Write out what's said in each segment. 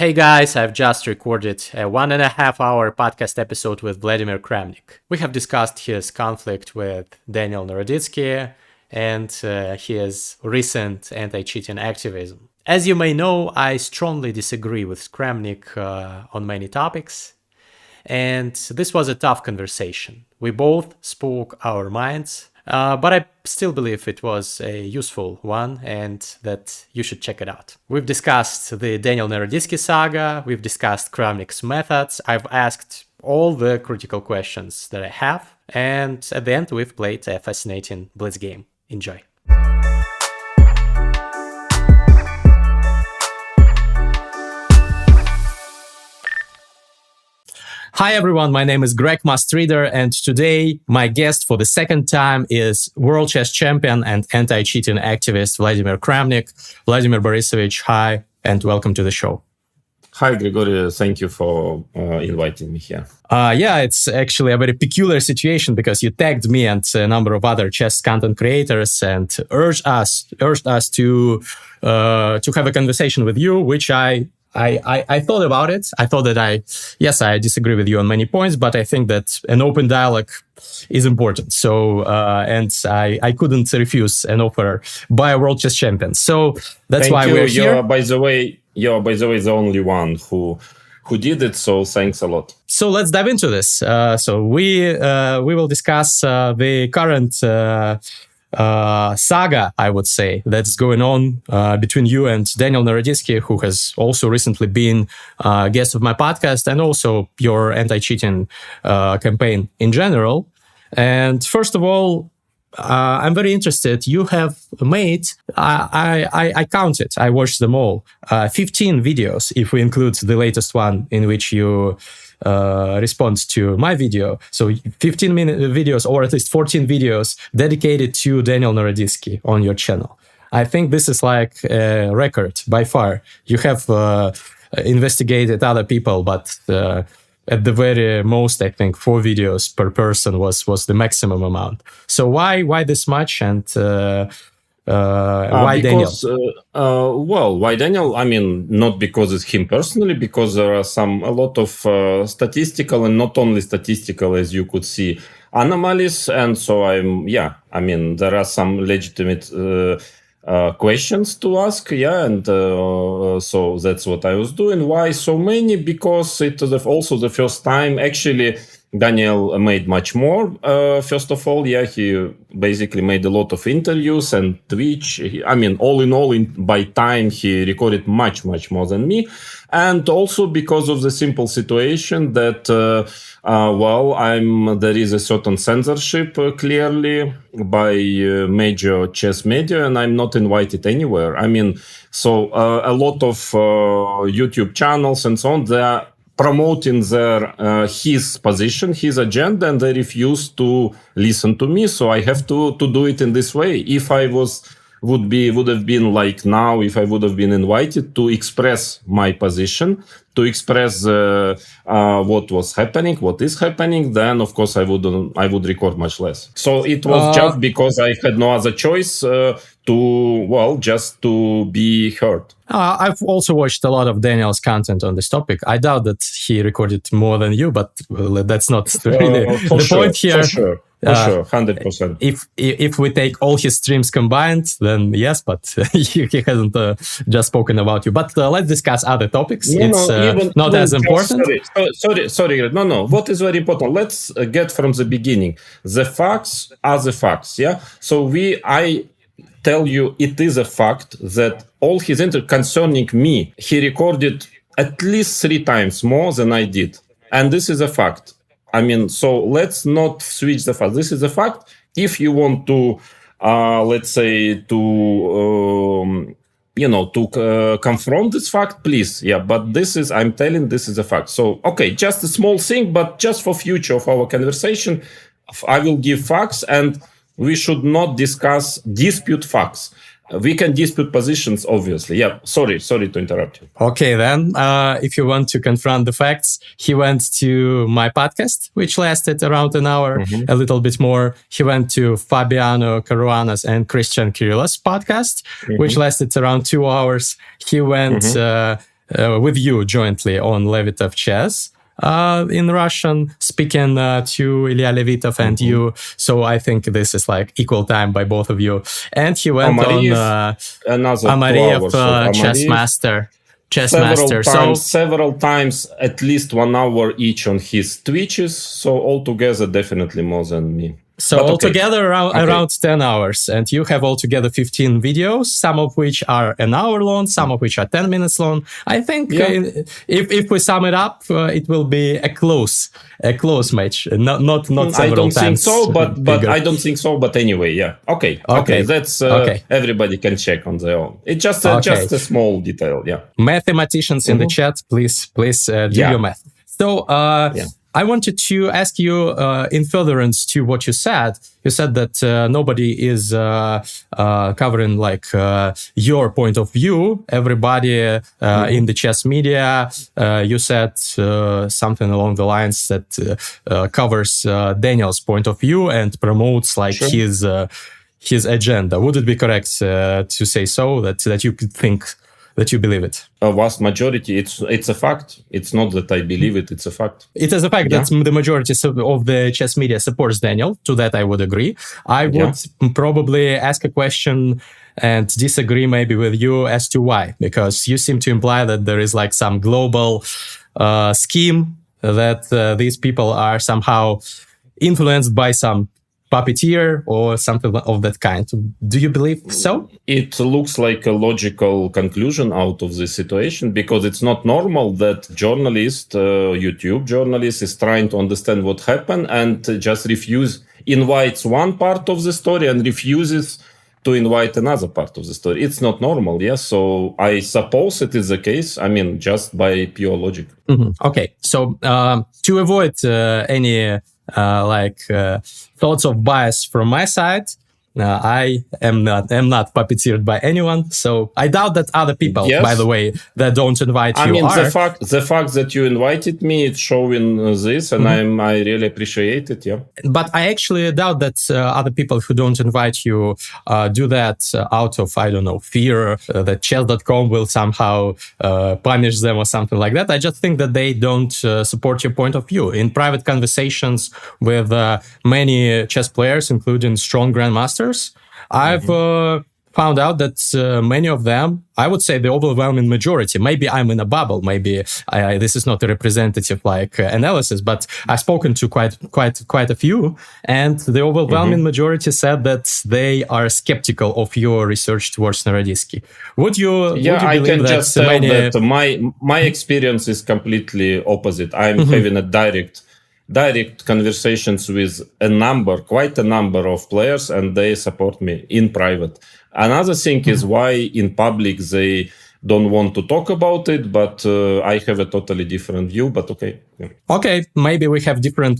Hey guys, I've just recorded a 1.5 hour podcast episode with Vladimir Kramnik. We have discussed his conflict with Danya Naroditsky and his recent anti-cheating activism. As you may know, I strongly disagree with Kramnik on many topics, and this was a tough conversation. We both spoke our minds, but I still believe it was a useful one and that you should check it out. We've discussed the Danya Naroditsky saga, we've discussed Kramnik's methods, I've asked all the critical questions that I have, and at the end we've played a fascinating Blitz game. Enjoy. Hi everyone, my name is Greg Mustreader, and today my guest for the second time is world chess champion and anti-cheating activist Vladimir Kramnik. Vladimir Borisovich, hi, and welcome to the show. Hi, Grigory. Thank you for inviting me here. It's actually a very peculiar situation because you tagged me and a number of other chess content creators and urged us to have a conversation with you, which I thought about it. I thought that I disagree with you on many points, but I think that an open dialogue is important. So, and I couldn't refuse an offer by a world chess champion. So that's why we're here. You're, by the way, the only one who did it. So thanks a lot. So let's dive into this. So we will discuss the current saga, I would say, that's going on between you and Danya Naroditsky, who has also recently been a guest of my podcast, and also your anti-cheating campaign in general. And first of all, I'm very interested. You have made, I counted, I watched them all, 15 videos, if we include the latest one in which you respond to my video. So 15-minute videos, or at least 14 videos dedicated to Danya Naroditsky on your channel. I think this is like a record by far. You have investigated other people, but at the very most, I think 4 videos per person was the maximum amount. So why this much, and why Daniel? Why Daniel? I mean, not because it's him personally, because there are a lot of statistical and not only statistical, as you could see, anomalies. And so there are some legitimate questions to ask. And so that's what I was doing. Why so many? Because it was also the first time, actually, Daniel made much more. First of all, he basically made a lot of interviews and Twitch. All in all, by time, he recorded much, much more than me. And also because of the simple situation that, there is a certain censorship clearly by major chess media, and I'm not invited anywhere. A lot of YouTube channels and so on, they are promoting his position, his agenda, and they refuse to listen to me. So I have to do it in this way. If I would have been like now, if I would have been invited to express my position, to express what was happening, what is happening, then of course I would record much less. So it was just because I had no other choice just to be heard. I've also watched a lot of Daniel's content on this topic. I doubt that he recorded more than you, but that's not really the point here. For sure, 100%. If we take all his streams combined, then yes, but he hasn't just spoken about you. But let's discuss other topics. Not as important. Sorry. No. What is very important? Let's get from the beginning. The facts are the facts. Yeah. So I tell you, it is a fact that all his concerning me, he recorded at least 3 times more than I did, and this is a fact. So let's not switch the fact. This is a fact. If you want to, confront this fact, please. Yeah, but this is a fact. So, okay, just a small thing, but just for future of our conversation, I will give facts, and we should not dispute facts. We can dispute positions, obviously. Yeah, sorry to interrupt you. Okay, then, if you want to confront the facts, he went to my podcast, which lasted around an hour, a little bit more. He went to Fabiano Caruana's and Christian Kirilla's podcast, which lasted around 2 hours. He went with you jointly on Levitov Chess. In Russian, speaking to Ilya Levitov and you. So I think this is like equal time by both of you. And he went on Amariev, Chess Master. Several times, at least 1 hour each on his Twitches. So altogether, definitely more than me. So altogether around 10 hours, and you have altogether 15 videos, some of which are an hour long, some of which are 10 minutes long. I think if we sum it up, it will be a close match, not several times. I don't think so, but I don't think so. But anyway, yeah, okay. That's everybody can check on their own. It's just a small detail, yeah. Mathematicians in the chat, please do your math. So. I wanted to ask you, in furtherance to what you said that nobody is covering like your point of view. Everybody in the chess media, you said something along the lines that covers Daniel's point of view and promotes like his agenda. Would it be correct to say so, that you could think that you believe it? A vast majority, it's a fact. It's not that I believe it, it's a fact. It is a fact that the majority of the chess media supports Daniel. To that I would agree. I would probably ask a question and disagree maybe with you as to why, because you seem to imply that there is like some global scheme that these people are somehow influenced by some puppeteer or something of that kind. Do you believe so? It looks like a logical conclusion out of this situation, because it's not normal that YouTube journalist is trying to understand what happened and just invites one part of the story and refuses to invite another part of the story. It's not normal, yes. So I suppose it is the case. I mean, just by pure logic. Okay. So to avoid any thoughts of bias from my side, I am not puppeteered by anyone, so I doubt that other people, by the way, that don't invite you. I mean, the fact that you invited me, it's showing this, and I really appreciate it. Yeah. But I actually doubt that other people who don't invite you do that out of, I don't know, fear that chess.com will somehow punish them or something like that. I just think that they don't support your point of view. In private conversations with many chess players, including strong grandmasters, I've found out that many of them, I would say the overwhelming majority, maybe I'm in a bubble, maybe this is not a representative analysis, but I've spoken to quite a few, and the overwhelming majority said that they are skeptical of your research towards Naroditsky. Would you I can just tell that my experience is completely opposite. I'm having a direct conversations with quite a number of players, and they support me in private. Another thing is why in public they don't want to talk about it, but I have a totally different view, but okay. Yeah. Okay, maybe we have different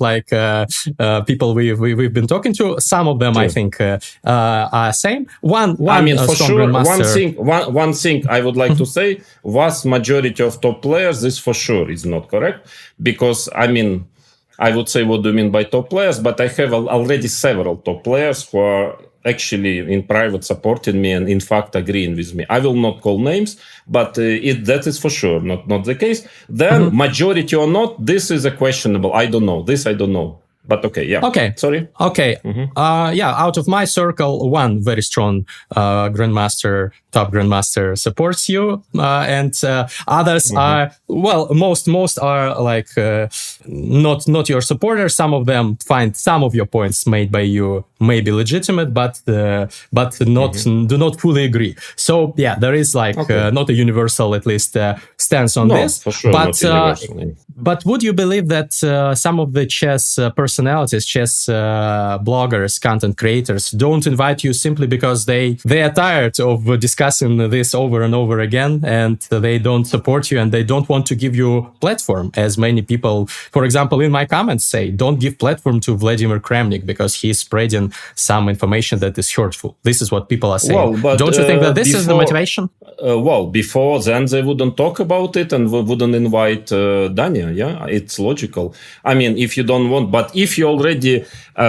people we've been talking to. Some of them I think are same. One for sure, one thing I would like to say, vast majority of top players, this for sure is not correct, because I would say, what do you mean by top players? But I have already several top players who are actually in private supporting me and in fact agreeing with me. I will not call names, but that is for sure not the case. Then majority or not, this is a questionable. I don't know. This I don't know. But okay, yeah. Okay. Sorry. Okay. Out of my circle, one very strong top grandmaster supports you, and others are, most are not your supporters. Some of them find some of your points made by you maybe legitimate, but do not fully agree. So yeah, there is not a universal, at least, stance on this. For sure, but would you believe that some of the chess personalities, chess bloggers, content creators don't invite you simply because they are tired of discussing this over and over again, and they don't support you and they don't want to give you platform, as many people, for example, in my comments say, don't give platform to Vladimir Kramnik because he's spreading some information that is hurtful. This is what people are saying. Don't you think that this is the motivation? Before then they wouldn't talk about it and wouldn't invite Danya. Danya. Yeah, it's logical. I mean, if you don't want, but if you already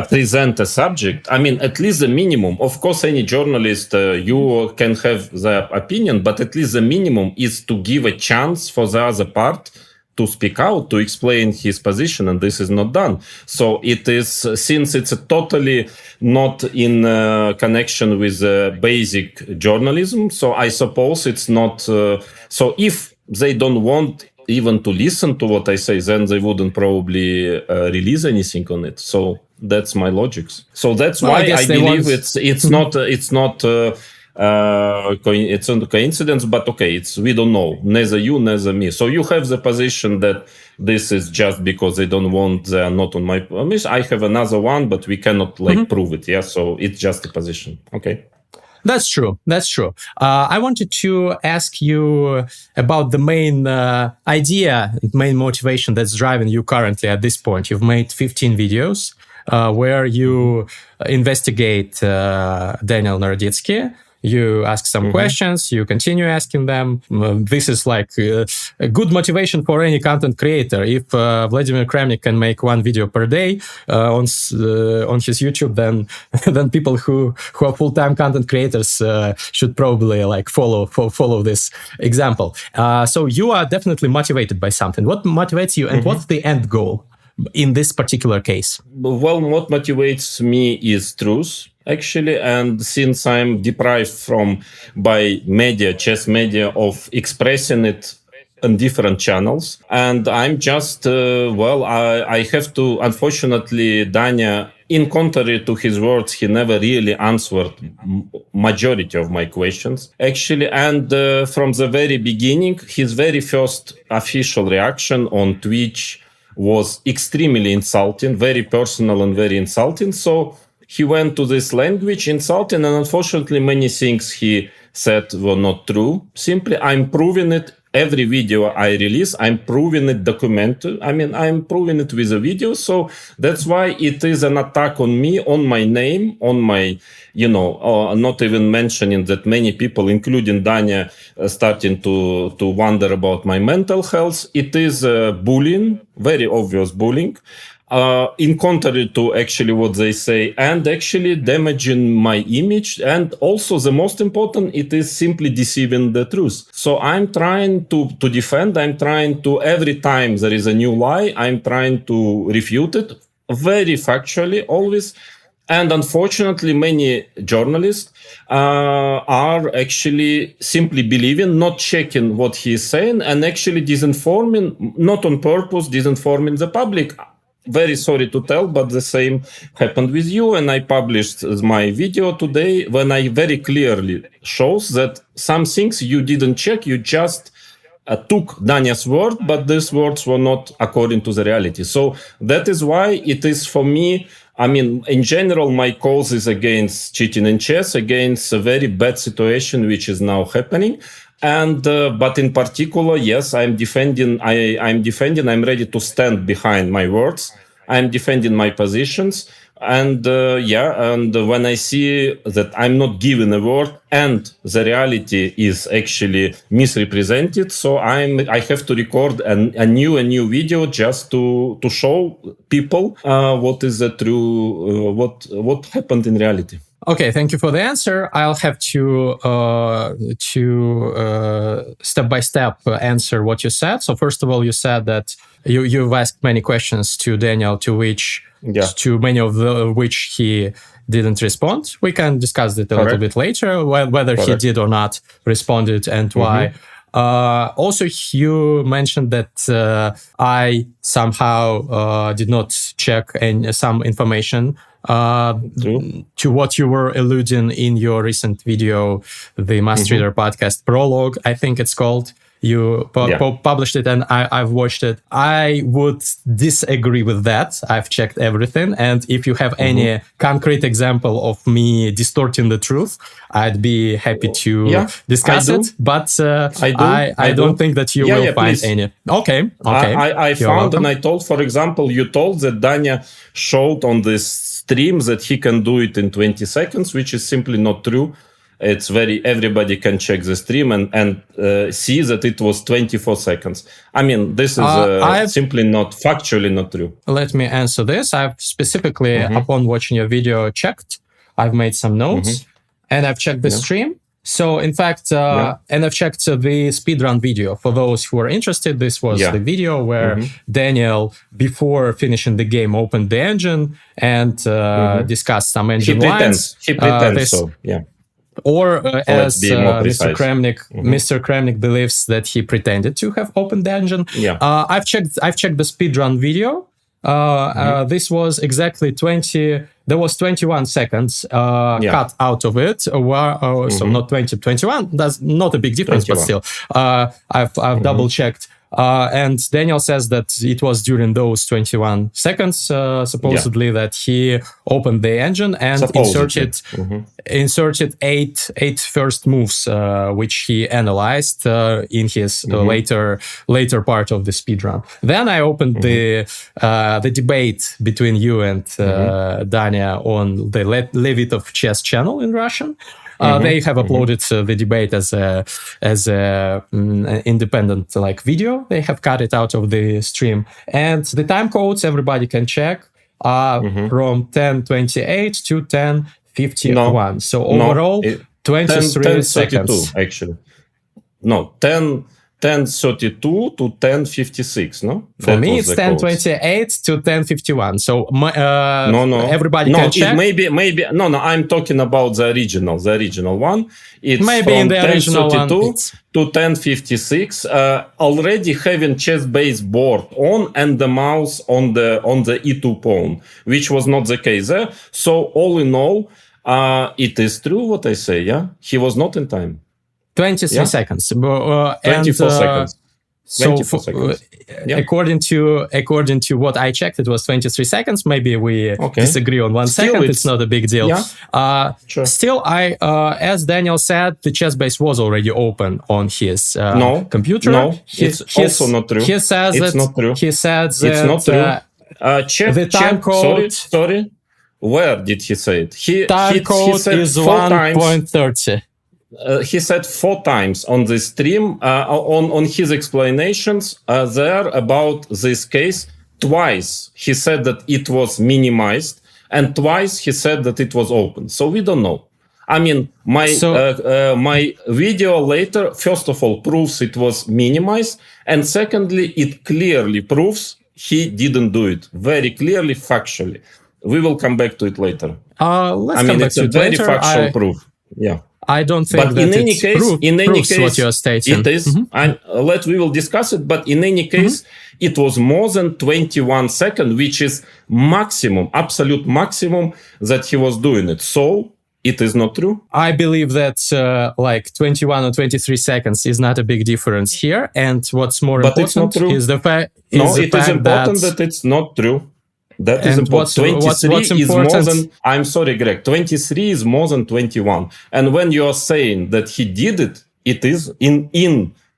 present a subject, I mean, at least the minimum. Of course, any journalist, you can have the opinion, but at least the minimum is to give a chance for the other part to speak out, to explain his position, and this is not done. So it is, since it's a totally not in connection with basic journalism, so I suppose it's not, so if they don't want even to listen to what I say, then they wouldn't probably release anything on it. So that's my logic. So that's why I believe it's not it's a coincidence, but okay, we don't know, neither you, neither me. So you have the position that this is just because they don't want, they are not on my permission. I have another one, but we cannot prove it. Yeah, so it's just a position. Okay. That's true. I wanted to ask you about the main idea, main motivation that's driving you currently at this point. You've made 15 videos where you investigate Danya Naroditsky. You ask some questions, you continue asking them. This is like a good motivation for any content creator. If Vladimir Kramnik can make one video per day on his YouTube, then people who are full-time content creators should probably like follow this example. So you are definitely motivated by something. What motivates you, and what's the end goal in this particular case? Well, what motivates me is truth, actually. And since I'm deprived by media, chess media, of expressing it on different channels, and I'm just, I have to, unfortunately, Danya, in contrary to his words, he never really answered majority of my questions, actually. And from the very beginning, his very first official reaction on Twitch was extremely insulting, very personal and very insulting. So he went to this language insulting, and unfortunately many things he said were not true. Simply, I'm proving it. Every video I release, I'm proving it documented. I mean, I'm proving it with a video. So that's why it is an attack on me, on my name, on my, not even mentioning that many people, including Danya, starting to wonder about my mental health. It is bullying, very obvious bullying. In contrary to actually what they say, and actually damaging my image. And also the most important, it is simply deceiving the truth. So I'm trying to defend, I'm trying to, every time there is a new lie, I'm trying to refute it very factually, always. And unfortunately, many journalists are actually simply believing, not checking what he is saying, and actually disinforming, not on purpose, disinforming the public. Very sorry to tell, but the same happened with you. And I published my video today when I very clearly shows that some things you didn't check, you just took Danya's word, but these words were not according to the reality. So that is why it is for me, I mean, in general, my cause is against cheating in chess, against a very bad situation which is now happening. And but in particular, yes, I'm defending. I'm ready to stand behind my words. I'm defending my positions. And and when I see that I'm not given a word and the reality is actually misrepresented, so I have to record a new video just to show people what is the true what happened in reality. Okay, thank you for the answer. I'll have to step by step answer what you said. So first of all, you said that you've asked many questions to Daniel, to many of which he didn't respond. We can discuss it a little bit later, whether he did or not responded and why. Also, you mentioned that I somehow did not check some information to what you were alluding in your recent video, the Mustreader podcast prologue, I think it's called. You published it and I've watched it. I would disagree with that. I've checked everything. And if you have any concrete example of me distorting the truth, I'd be happy to discuss it. But I don't think that you will find any. Okay. I found and I told, for example, you told that Danya showed on this stream that he can do it in 20 seconds, which is simply not true. It's everybody can check the stream and see that it was 24 seconds. I mean, this is simply not factually not true. Let me answer this. I've specifically, upon watching your video, checked. I've made some notes and I've checked the stream. So in fact, and I've checked the speedrun video. For those who are interested, this was the video where Daniel, before finishing the game, opened the engine and discussed some engine lines. He pretends so, yeah. Or as Mr. Kramnik believes that he pretended to have opened the engine. Yeah. I've checked the speedrun video. This was exactly 20. There was 21 seconds cut out of it. So not 20, 21. That's not a big difference, 21. But still, I've double checked. And Daniel says that it was during those 21 seconds, supposedly, that he opened the engine and inserted eight first moves, which he analyzed in his later part of the speedrun. Then I opened the debate between you and Danya on the Levitov chess channel in Russian. They have uploaded the debate as a independent video. They have cut it out of the stream, and the time codes everybody can check from 10:28 to 10:51. So overall, 23 seconds. Actually, no 10:32 to 10:56. No, for me it's 10:28 to 10:51. So everybody can check. Maybe no. I'm talking about the original one. It's maybe from in the original 10:32 to 10:56. Already having chess-based board on and the mouse on the E2 pawn, which was not the case there. So all in all, it is true what I say. Yeah, he was not in time. 23 seconds. 24 seconds. 24 seconds. According to what I checked, it was 23 seconds. Maybe we disagree on 1 second. It's not a big deal. Yeah. Sure. Still, as Daniel said, the chess base was already open on his computer. No, it's also not true. He says it's not true. He said that it's not true. Check the time code. Sorry. Where did he say it? Time code is 1.30. He said 4 times on the stream on his explanations there about this case. Twice he said that it was minimized, and twice he said that it was open. So we don't know. I mean, my video later, first of all, proves it was minimized, and secondly, it clearly proves he didn't do it. Very clearly, factually. We will come back to it later. It's a very factual proof. Yeah. I don't think but that in any case, what you're stating. It is. We will discuss it. But in any case, it was more than 21 seconds, which is maximum, absolute maximum that he was doing it. So it is not true. I believe that 21 or 23 seconds is not a big difference here. And what's more important is the fact. It is important that it's not true. That is important. 23 is more than, I'm sorry, Greg, 23 is more than 21. And when you are saying that he did it, it is in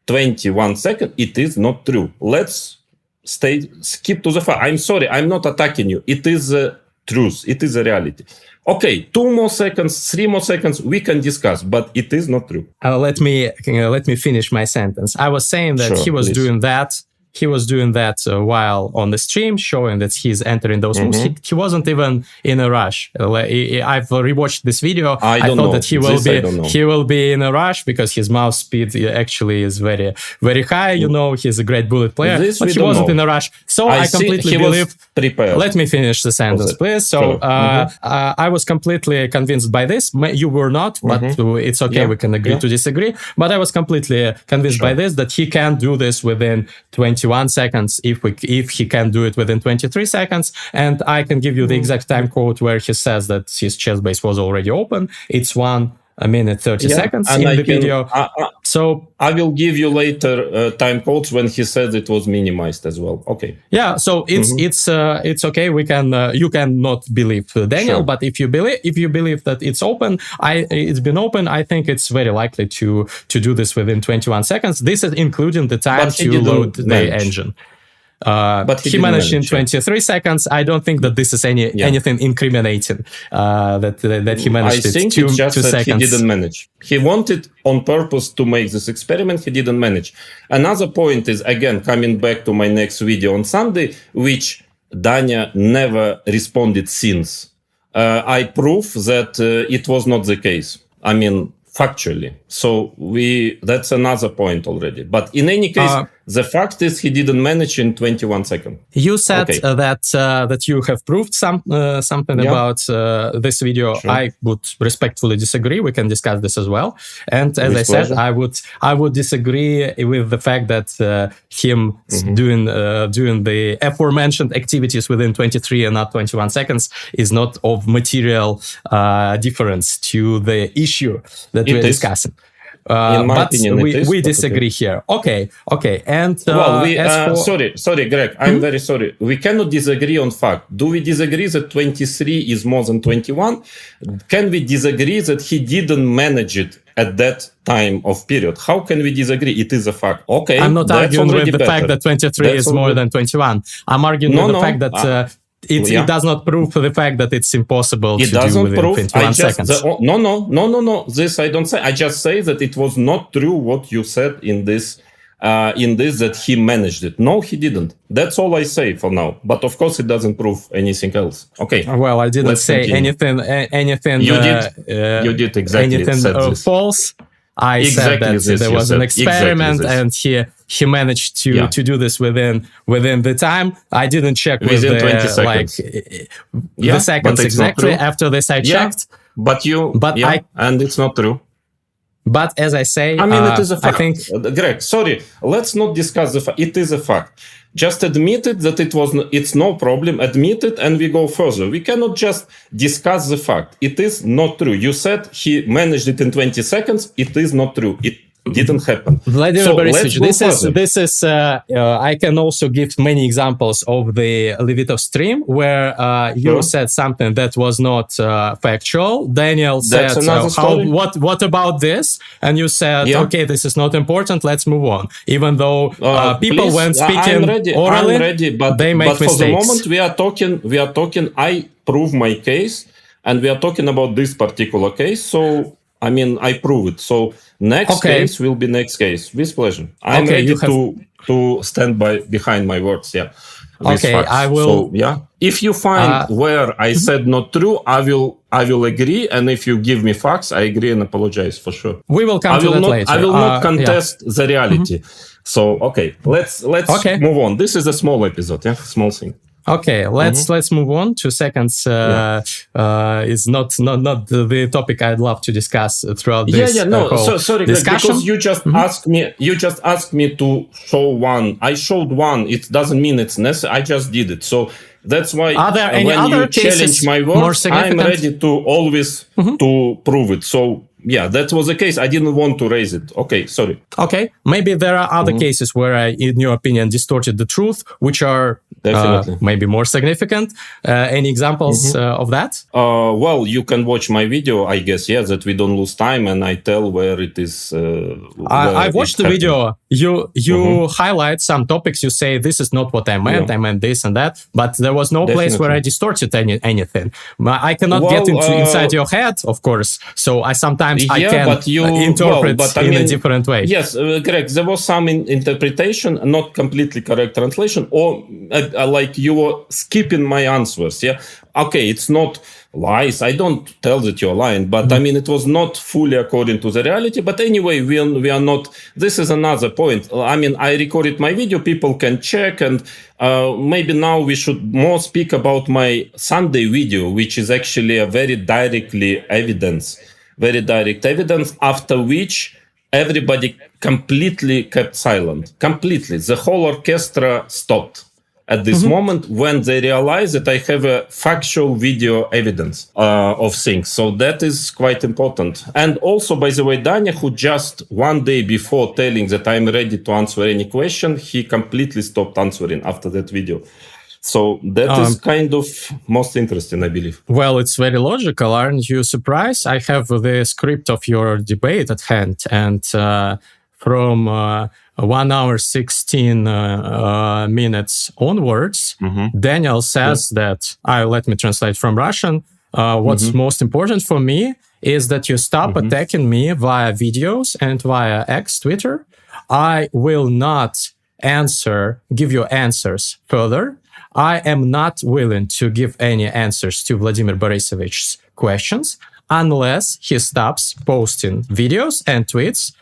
21 seconds, it is not true. Let's skip to the fact. I'm sorry, I'm not attacking you. It is the truth. It is a reality. Okay, 2 more seconds, 3 more seconds, we can discuss, but it is not true. Let me finish my sentence. I was saying that he was doing that. He was doing that while on the stream, showing that he's entering those moves. He wasn't even in a rush. I've rewatched this video. I thought that he will be in a rush because his mouse speed actually is very, very high. You know, he's a great bullet player, but he wasn't in a rush. So I completely believe. Let me finish the sentence, please. So I was completely convinced by this. You were not, but it's okay. Yeah. We can agree to disagree. But I was completely convinced by this that he can do this within 21 seconds if he can do it within 23 seconds. And I can give you the exact time code where he says that his chess base was already open. It's 1 minute 30 seconds in the video. So I will give you later time codes when he says it was minimized as well. Okay. Yeah. So it's okay. We can you cannot believe Daniel, but if you believe that it's open, it's been open. I think it's very likely to do this within 21 seconds. This is including the time to load the engine. But he managed in 23 seconds. I don't think that this is anything incriminating that he managed I it think two it's just that seconds. he didn't manage. He wanted on purpose to make this experiment. He didn't manage. Another point is, again, coming back to my next video on Sunday, which Danya never responded since. I prove that it was not the case. I mean, factually. So that's another point already. But in any case, the fact is he didn't manage in 21 seconds. You said that you have proved something about this video. Sure. I would respectfully disagree. We can discuss this as well. And as I said, I would disagree with the fact that him doing the aforementioned activities within 23 and not 21 seconds is not of material difference to the issue that we're discussing. In my opinion, we disagree here. Okay. And sorry, Greg. I'm very sorry. We cannot disagree on fact. Do we disagree that 23 is more than 21? Can we disagree that he didn't manage it at that time of period? How can we disagree? It is a fact. Okay, I'm not arguing with the fact that 23 is more than 21. I'm arguing with the fact that it does not prove the fact that it's impossible to do within 21 seconds. No. This I don't say. I just say that it was not true what you said in this that he managed it. No, he didn't. That's all I say for now. But of course, it doesn't prove anything else. Okay. Well, I didn't say anything. You did exactly. Anything false. I said that there was an experiment, and he managed to do this within the time. I didn't check within 20 seconds. The seconds exactly. After this, I checked. And it's not true. But as I say, I mean, it is a fact. I think, Greg, sorry, let's not discuss the fact. It is a fact. Just admit it that it's no problem. Admit it, and we go further. We cannot just discuss the fact. It is not true. You said he managed it in 20 seconds. It is not true. It didn't happen. Vladimir Borisovich, this is I can also give many examples of the Levitov stream where you said something that was not factual. Daniel said, what about this? And you said, okay, this is not important. Let's move on. Even though people when speaking orally, they make mistakes. For the moment we are talking, I prove my case, and we are talking about this particular case. So, I mean, I prove it. So next case will be next case. With pleasure. I'm ready to stand behind my words. Yeah. I will. So, if you find where I said not true, I will agree. And if you give me facts, I agree and apologize for sure. We will come to that later. I will not contest the reality. So, let's move on. This is a small episode. Yeah. Small thing. Okay, let's move on. 2 seconds is not the topic I'd love to discuss throughout this sorry, discussion. Because you just asked me to show one. I showed one. It doesn't mean it's necessary. I just did it. So that's why when you challenge my words, I'm ready to always to prove it. So that was the case. I didn't want to raise it. Okay, sorry. Okay, maybe there are other cases where I, in your opinion, distorted the truth, which are maybe more significant. Any examples of that? Well, you can watch my video, I guess, that we don't lose time, and I tell where it is. I watched the video. You highlight some topics. You say, this is not what I meant. I meant this and that. But there was no place where I distorted anything. I cannot get inside your head, of course. So I sometimes I can interpret in a different way. Yes, Greg, there was some interpretation, not completely correct translation, or like you were skipping my answers. Yeah. Okay, it's not lies. I don't tell that you're lying, but I mean, it was not fully according to the reality. But anyway, we are not. This is another point. I mean, I recorded my video. People can check, and maybe now we should more speak about my Sunday video, which is actually a very direct evidence, after which everybody completely kept silent. Completely. The whole orchestra stopped at this moment when they realized that I have a factual video evidence of things. So that is quite important. And also, by the way, Danya, who just one day before telling that I'm ready to answer any question, he completely stopped answering after that video. So that is kind of most interesting, I believe. Well, it's very logical. Aren't you surprised? I have the script of your debate at hand. And from 1 hour 16 minutes onwards, Daniel says that, let me translate from Russian, what's most important for me is that you stop attacking me via videos and via X, Twitter. I will not give you answers further. I am not willing to give any answers to Vladimir Borisovich's questions unless he stops posting videos and tweets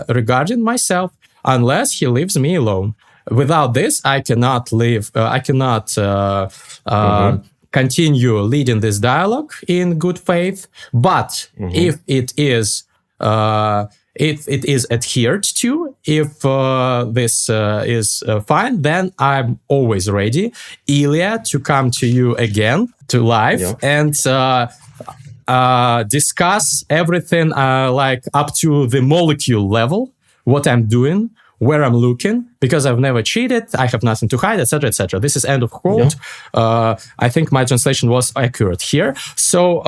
regarding myself, unless he leaves me alone. Without this, I cannot continue leading this dialogue in good faith. But if it is adhered to, if this is fine, then I'm always ready, Ilya, to come to you again to live and discuss everything like up to the molecule level, what I'm doing, where I'm looking, because I've never cheated, I have nothing to hide, etc., etc. This is end of quote. I think my translation was accurate here. So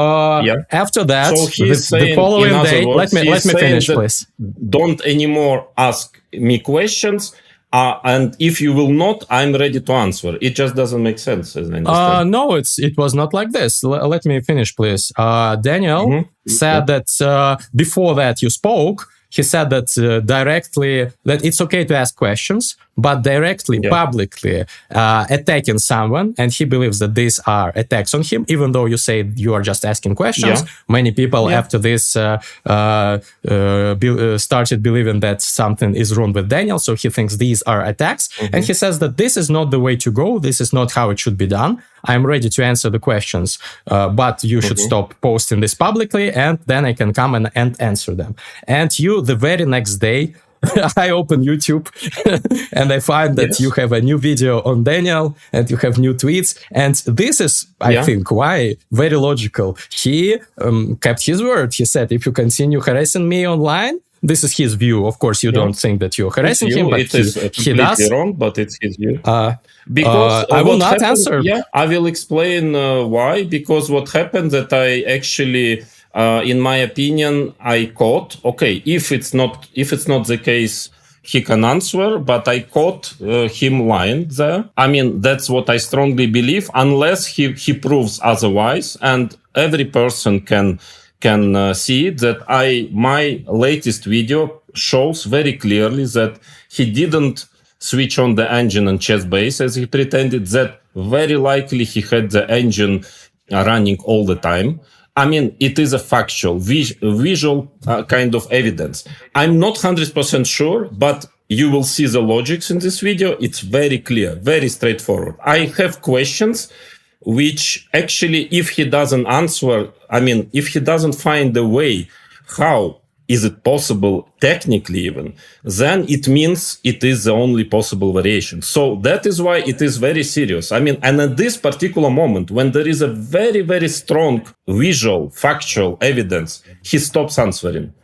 after that, so the following day, words, let me finish, please. Don't anymore ask me questions. And if you will not, I'm ready to answer. It just doesn't make sense, as I understand. No, it was not like this. Let me finish, please. Daniel said that before that you spoke, he said that directly, that it's okay to ask questions, but directly, publicly attacking someone, and he believes that these are attacks on him, even though you say you are just asking questions. Many people after this started believing that something is wrong with Daniel, so he thinks these are attacks. And he says that this is not the way to go, this is not how it should be done. I'm ready to answer the questions, but you should stop posting this publicly, and then I can come and answer them. And you, the very next day, I open YouTube and I find that you have a new video on Daniel and you have new tweets. And this is, I think, why very logical. He kept his word. He said, if you continue harassing me online, this is his view. Of course, you don't think that you're harassing him, but it is he does. Wrong, but it's his view. Because I will not answer. Yeah, I will explain why. Because what happened that I actually, in my opinion, I caught. Okay, if it's not the case, he can answer. But I caught him lying there. I mean, that's what I strongly believe. Unless he proves otherwise, and every person can see that my latest video shows very clearly that he didn't switch on the engine on chest base as he pretended, that very likely he had the engine running all the time. I mean, it is a factual, visual kind of evidence. I'm not 100% sure, but you will see the logics in this video. It's very clear, very straightforward. I have questions which actually, if he doesn't answer, I mean, if he doesn't find a way, how is it possible technically even, then it means it is the only possible variation. So that is why it is very serious. I mean, and at this particular moment, when there is a very, very strong visual, factual evidence, he stops answering.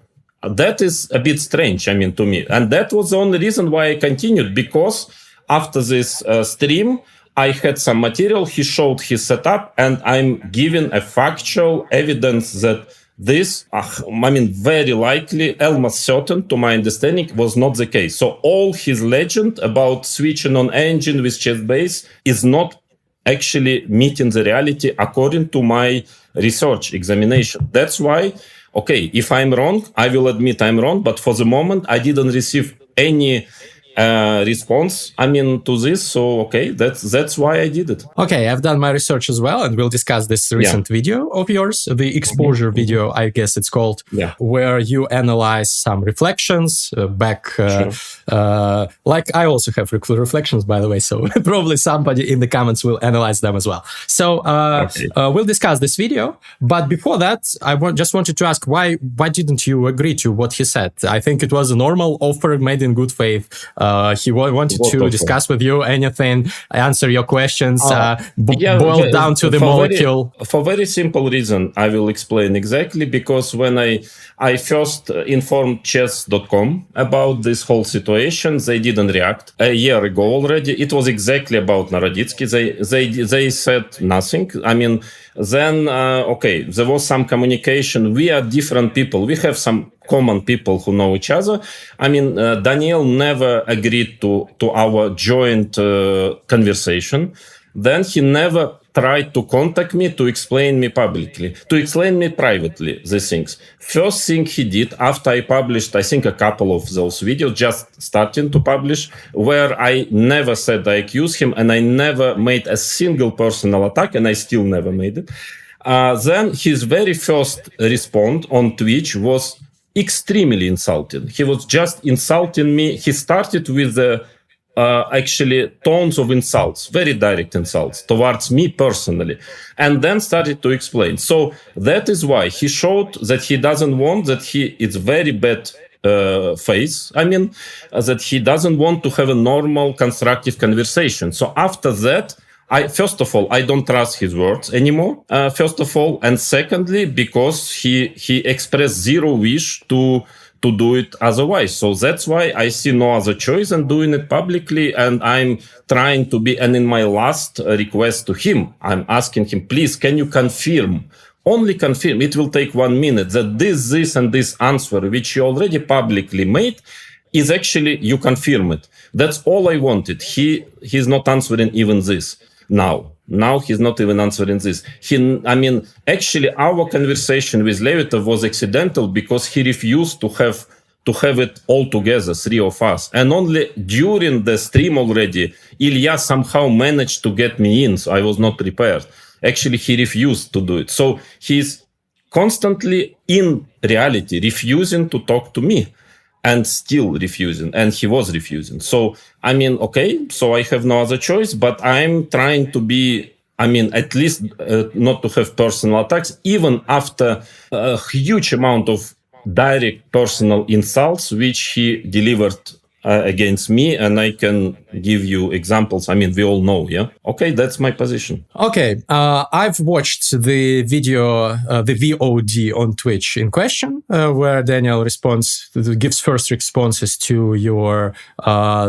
That is a bit strange, I mean, to me. And that was the only reason why I continued, because after this stream, I had some material, he showed his setup, and I'm giving a factual evidence that this, I mean, very likely, almost certain, to my understanding, was not the case. So all his legend about switching on engine with chest base is not actually meeting the reality according to my research examination. That's why, okay, if I'm wrong, I will admit I'm wrong, but for the moment, I didn't receive any response, I mean, to this. So, okay, that's why I did it. Okay, I've done my research as well, and we'll discuss this recent video of yours, the exposure video, I guess it's called, where you analyze some reflections back. Like I also have reflections, by the way, so probably somebody in the comments will analyze them as well. So we'll discuss this video. But before that, I just wanted to ask, why didn't you agree to what he said? I think it was a normal offer made in good faith. He wanted to discuss with you anything, answer your questions, boil down to the molecule. For very simple reason, I will explain exactly, because when I first informed chess.com about this whole situation, they didn't react. A year ago already, it was exactly about Naroditsky. They said nothing. I mean, Then, there was some communication. We are different people. We have some common people who know each other. I mean, Daniel never agreed to our joint conversation. Then he never tried to contact me to explain me publicly, to explain me privately the things. First thing he did after I published, I think, a couple of those videos, just starting to publish, where I never said I accused him and I never made a single personal attack, and I still never made it. Then his very first response on Twitch was extremely insulting. He was just insulting me. He started with the actually tons of insults, very direct insults towards me personally, and then started to explain. So that is why he showed that he doesn't want, that it's very bad face. I mean, that he doesn't want to have a normal, constructive conversation. So after that, first of all, I don't trust his words anymore, first of all. And secondly, because he expressed zero wish to do it otherwise. So that's why I see no other choice than doing it publicly. And I'm trying to be, and in my last request to him, I'm asking him, please, can you confirm, only confirm, it will take 1 minute, that this, and this answer, which you already publicly made, is actually, you confirm it. That's all I wanted. He's not answering even this now. Now he's not even answering this. Actually, our conversation with Levitov was accidental because he refused to have it all together, three of us. And only during the stream already, Ilya somehow managed to get me in, so I was not prepared. Actually, he refused to do it. So he's constantly, in reality, refusing to talk to me. And still refusing, and he was refusing. So, so I have no other choice, but I'm trying to be, at least not to have personal attacks, even after a huge amount of direct personal insults, which he delivered against me, and I can give you examples. We all know, yeah? Okay, that's my position. Okay, I've watched the video, the VOD on Twitch in question, where Daniel gives first responses to your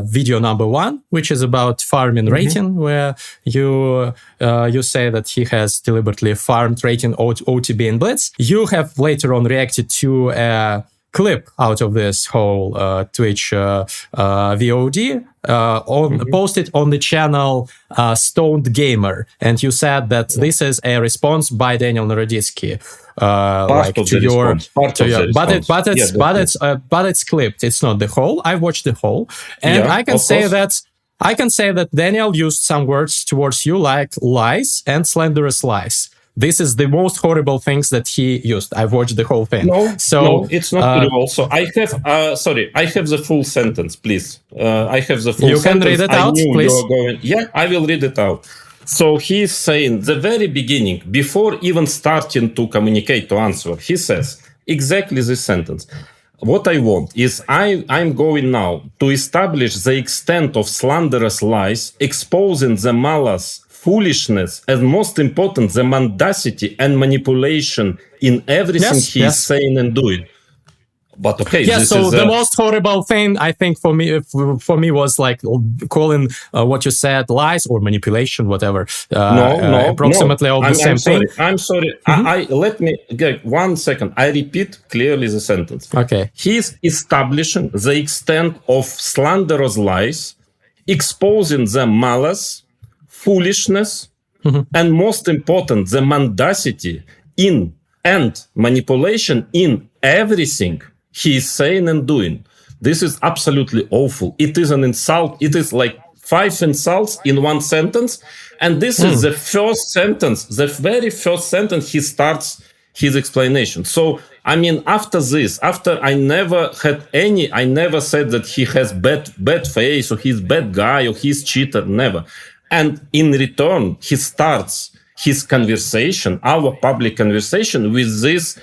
video number 1, which is about farming rating, where you say that he has deliberately farmed rating OTB and Blitz. You have later on reacted to a clip out of this whole Twitch VOD posted on the channel Stoned Gamer, and you said that this is a response by Daniel Naroditsky. But it's clipped. It's not the whole. I watched the whole, and I can say that Daniel used some words towards you like lies and slanderous lies. This is the most horrible things that he used. I've watched the whole thing. No, it's not true. Also, I have, I have the full sentence, please. I have the full sentence. You can read it out, please. Yeah, I will read it out. So he's saying, the very beginning, before even starting to communicate, to answer, he says exactly this sentence. What I want is I'm going now to establish the extent of slanderous lies, exposing the malice, foolishness, and most important, the mendacity and manipulation in everything he's saying and doing. But okay, the most horrible thing I think for me was like calling what you said lies or manipulation, whatever. Approximately all the same thing. I'm sorry. Let me get 1 second. I repeat clearly the sentence. Okay. He's establishing the extent of slanderous lies, exposing the malice, foolishness, and most important, the mendacity and manipulation in everything he is saying and doing. This is absolutely awful. It is an insult. It is like 5 insults in 1 sentence. And this is the first sentence, the very first sentence he starts his explanation. So, after this, after I never said that he has bad face or he's bad guy or he's cheater, never. And in return, he starts his conversation, our public conversation, with this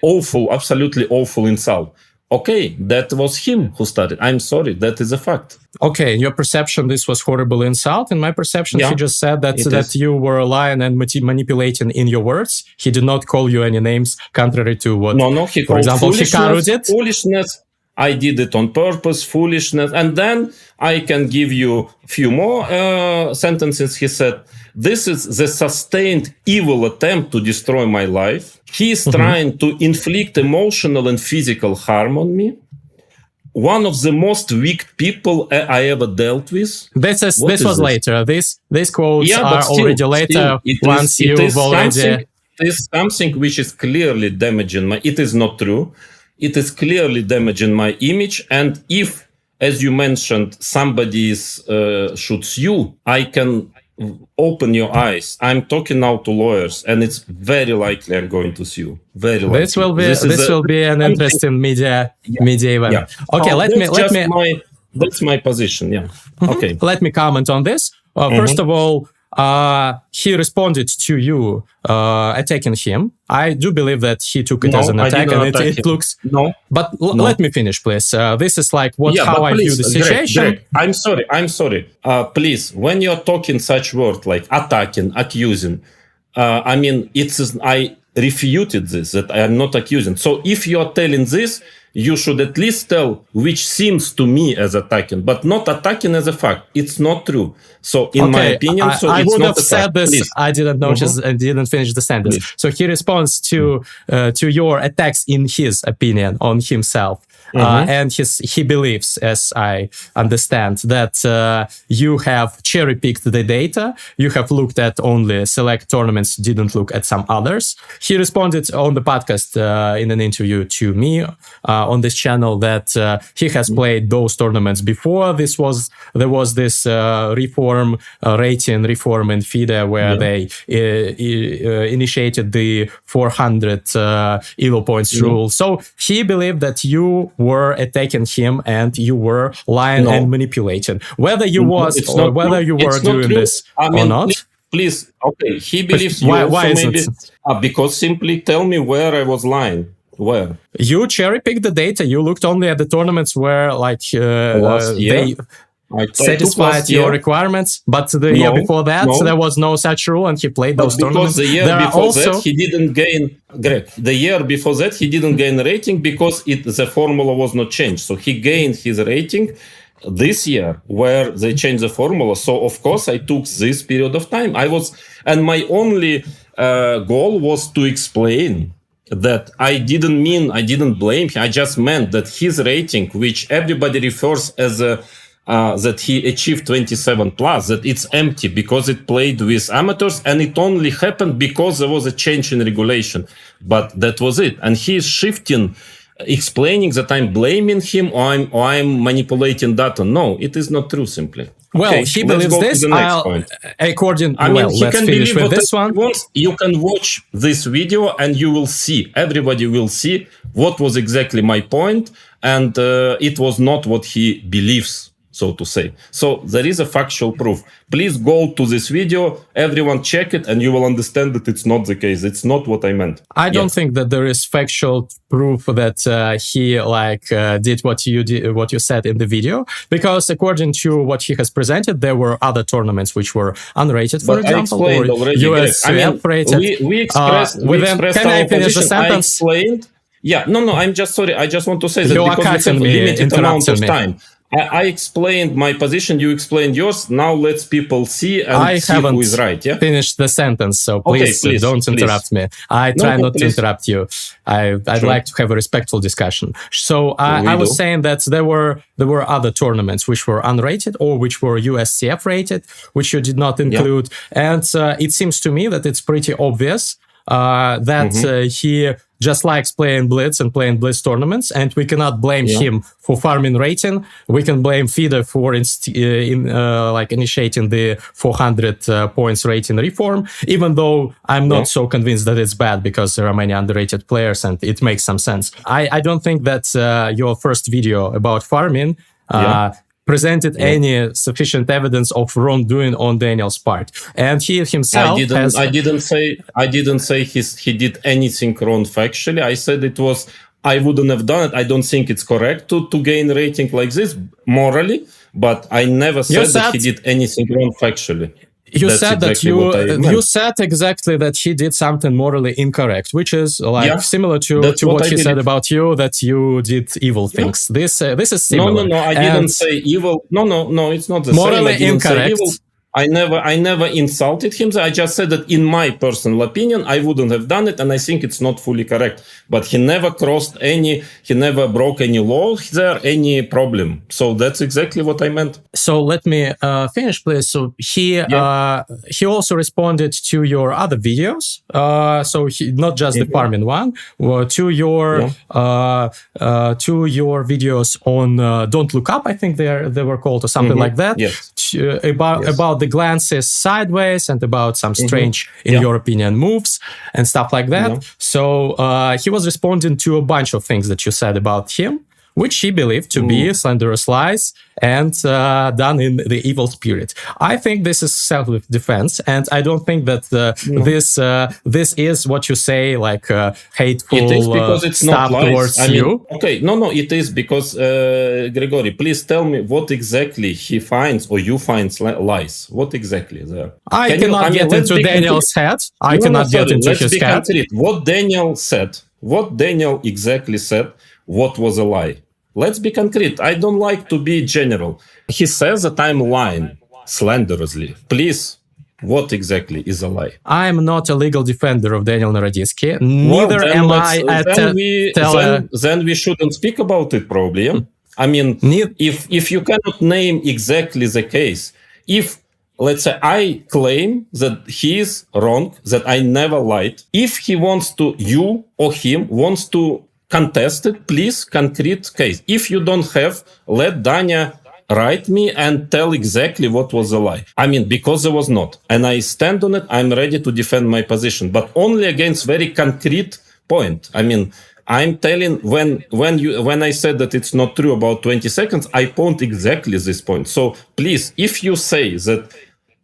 awful, absolutely awful insult. Okay, that was him who started. I'm sorry, that is a fact. Okay, in your perception, this was horrible insult. In my perception, he just said that you were lying and manipulating in your words. He did not call you any names, contrary to what, he for example, Hikaru did. Foolishness. I did it on purpose, foolishness. And then I can give you a few more sentences. He said, this is the sustained evil attempt to destroy my life. He is trying to inflict emotional and physical harm on me. One of the most weak people I ever dealt with. This was later. These quotes are already later. Once you've already... It is something which is clearly damaging my... It is not true. It is clearly damaging my image. And if, as you mentioned, somebody shoots you, I can open your eyes. I'm talking now to lawyers, and it's very likely I'm going to sue you. Very likely. This will be an interesting media event. Yeah. Okay, let me. That's my position. Yeah. Okay. Let me comment on this. First of all, he responded to you attacking him. I do believe that he took it as an attack, and it looks... No. But let me finish, please. This is like how I view the situation. Greg, I'm sorry. Please, when you're talking such words like attacking, accusing, I refuted this, that I am not accusing. So if you are telling this, you should at least tell which seems to me as attacking, but not attacking as a fact. It's not true. So in my opinion, I would have said this. Please. I didn't notice and didn't finish the sentence. Please. So he responds to your attacks in his opinion on himself. And he believes, as I understand, that you have cherry-picked the data. You have looked at only select tournaments, didn't look at some others. He responded on the podcast in an interview to me on this channel that he has played those tournaments before. There was this rating reform in FIDE where they initiated the 400 ELO points rule. So he believed that you were attacking him and you were lying and manipulating. Whether you were doing this or not. Please, okay. He believes you. Why is it? Because simply tell me where I was lying. Where? You cherry-picked the data. You looked only at the tournaments where they satisfied your requirements, but the year before that there was no such rule, and he played those tournaments. The year before that he didn't gain. Greg, the year before that he didn't gain rating because the formula was not changed. So he gained his rating this year where they changed the formula. So of course I took this period of time. And my only goal was to explain that I didn't blame him. I just meant that his rating, which everybody refers as that he achieved 27 plus, that it's empty because it played with amateurs, and it only happened because there was a change in regulation. But that was it. And he is shifting, explaining that I'm blaming him or I'm manipulating data. No, it is not true, simply. Well, he believes this. Let's finish with this one. You can watch this video and you will see, everybody will see what was exactly my point. And it was not what he believes, so to say. So there is a factual proof. Please go to this video, everyone check it, and you will understand that it's not the case. It's not what I meant. I don't think that there is factual proof that he did what you said in the video, because according to what he has presented, there were other tournaments which were unrated, for example, or USCF rated. We expressed can I finish the sentence? I'm just sorry. I just want to say that because we have a limited amount of time. I explained my position, you explained yours. Now let's people see and see who is right. Yeah? Finished the sentence, so please don't interrupt me. I try not to interrupt you. I'd like to have a respectful discussion. So I was saying that there were other tournaments which were unrated or which were USCF rated, which you did not include. Yeah. And it seems to me that it's pretty obvious that he just likes playing Blitz and playing Blitz tournaments, and we cannot blame him for farming rating. We can blame FIDE for initiating the 400 points rating reform, even though I'm not so convinced that it's bad because there are many underrated players and it makes some sense. I don't think that your first video about farming presented any sufficient evidence of wrongdoing on Daniel's part, and he himself I didn't say he did anything wrong factually. I said I wouldn't have done it. I don't think it's correct to gain rating like this morally, but I never said that he did anything wrong factually. You That's said that exactly what I meant. you said exactly that he did something morally incorrect, which is like similar to what he said about you, that you did evil things. This is similar. No, I didn't say evil. No, it's not the morally same. I didn't incorrect. say evil. I never insulted him. I just said that in my personal opinion, I wouldn't have done it, and I think it's not fully correct. But he never he never broke any law there, any problem. So that's exactly what I meant. So let me finish, please. So he also responded to your other videos. So not just the farming one, to your videos on Don't Look Up. I think they were called, or something like that. Yes. About the glances sideways and about some strange, in your opinion, moves and stuff like that. So he was responding to a bunch of things that you said about him, which he believed to be slanderous lies and done in the evil spirit. I think this is self-defense, and I don't think that this is what you say, like hateful it is because it's stuff not lies. towards I mean, you. Okay, no, it is because, Grigory, please tell me what exactly he finds or you find lies. What exactly there? I cannot get into Daniel's head. I cannot get into his head. What Daniel said, what Daniel exactly said, what was a lie? Let's be concrete. I don't like to be general. He says that I'm lying slanderously. Please, what exactly is a lie? I'm not a legal defender of Daniel Naroditsky. Neither am I. Then we shouldn't speak about it, probably. Yeah? I mean, if you cannot name exactly the case, if let's say I claim that he is wrong, that I never lied, if he wants to, you or him wants to contest it, please, concrete case. If you don't have, let Danya write me and tell exactly what was a lie. I mean, because there was not. And I stand on it, I'm ready to defend my position, but only against very concrete point. I mean, I'm telling, when I said that it's not true about 20 seconds, I point exactly this point. So please, if you say that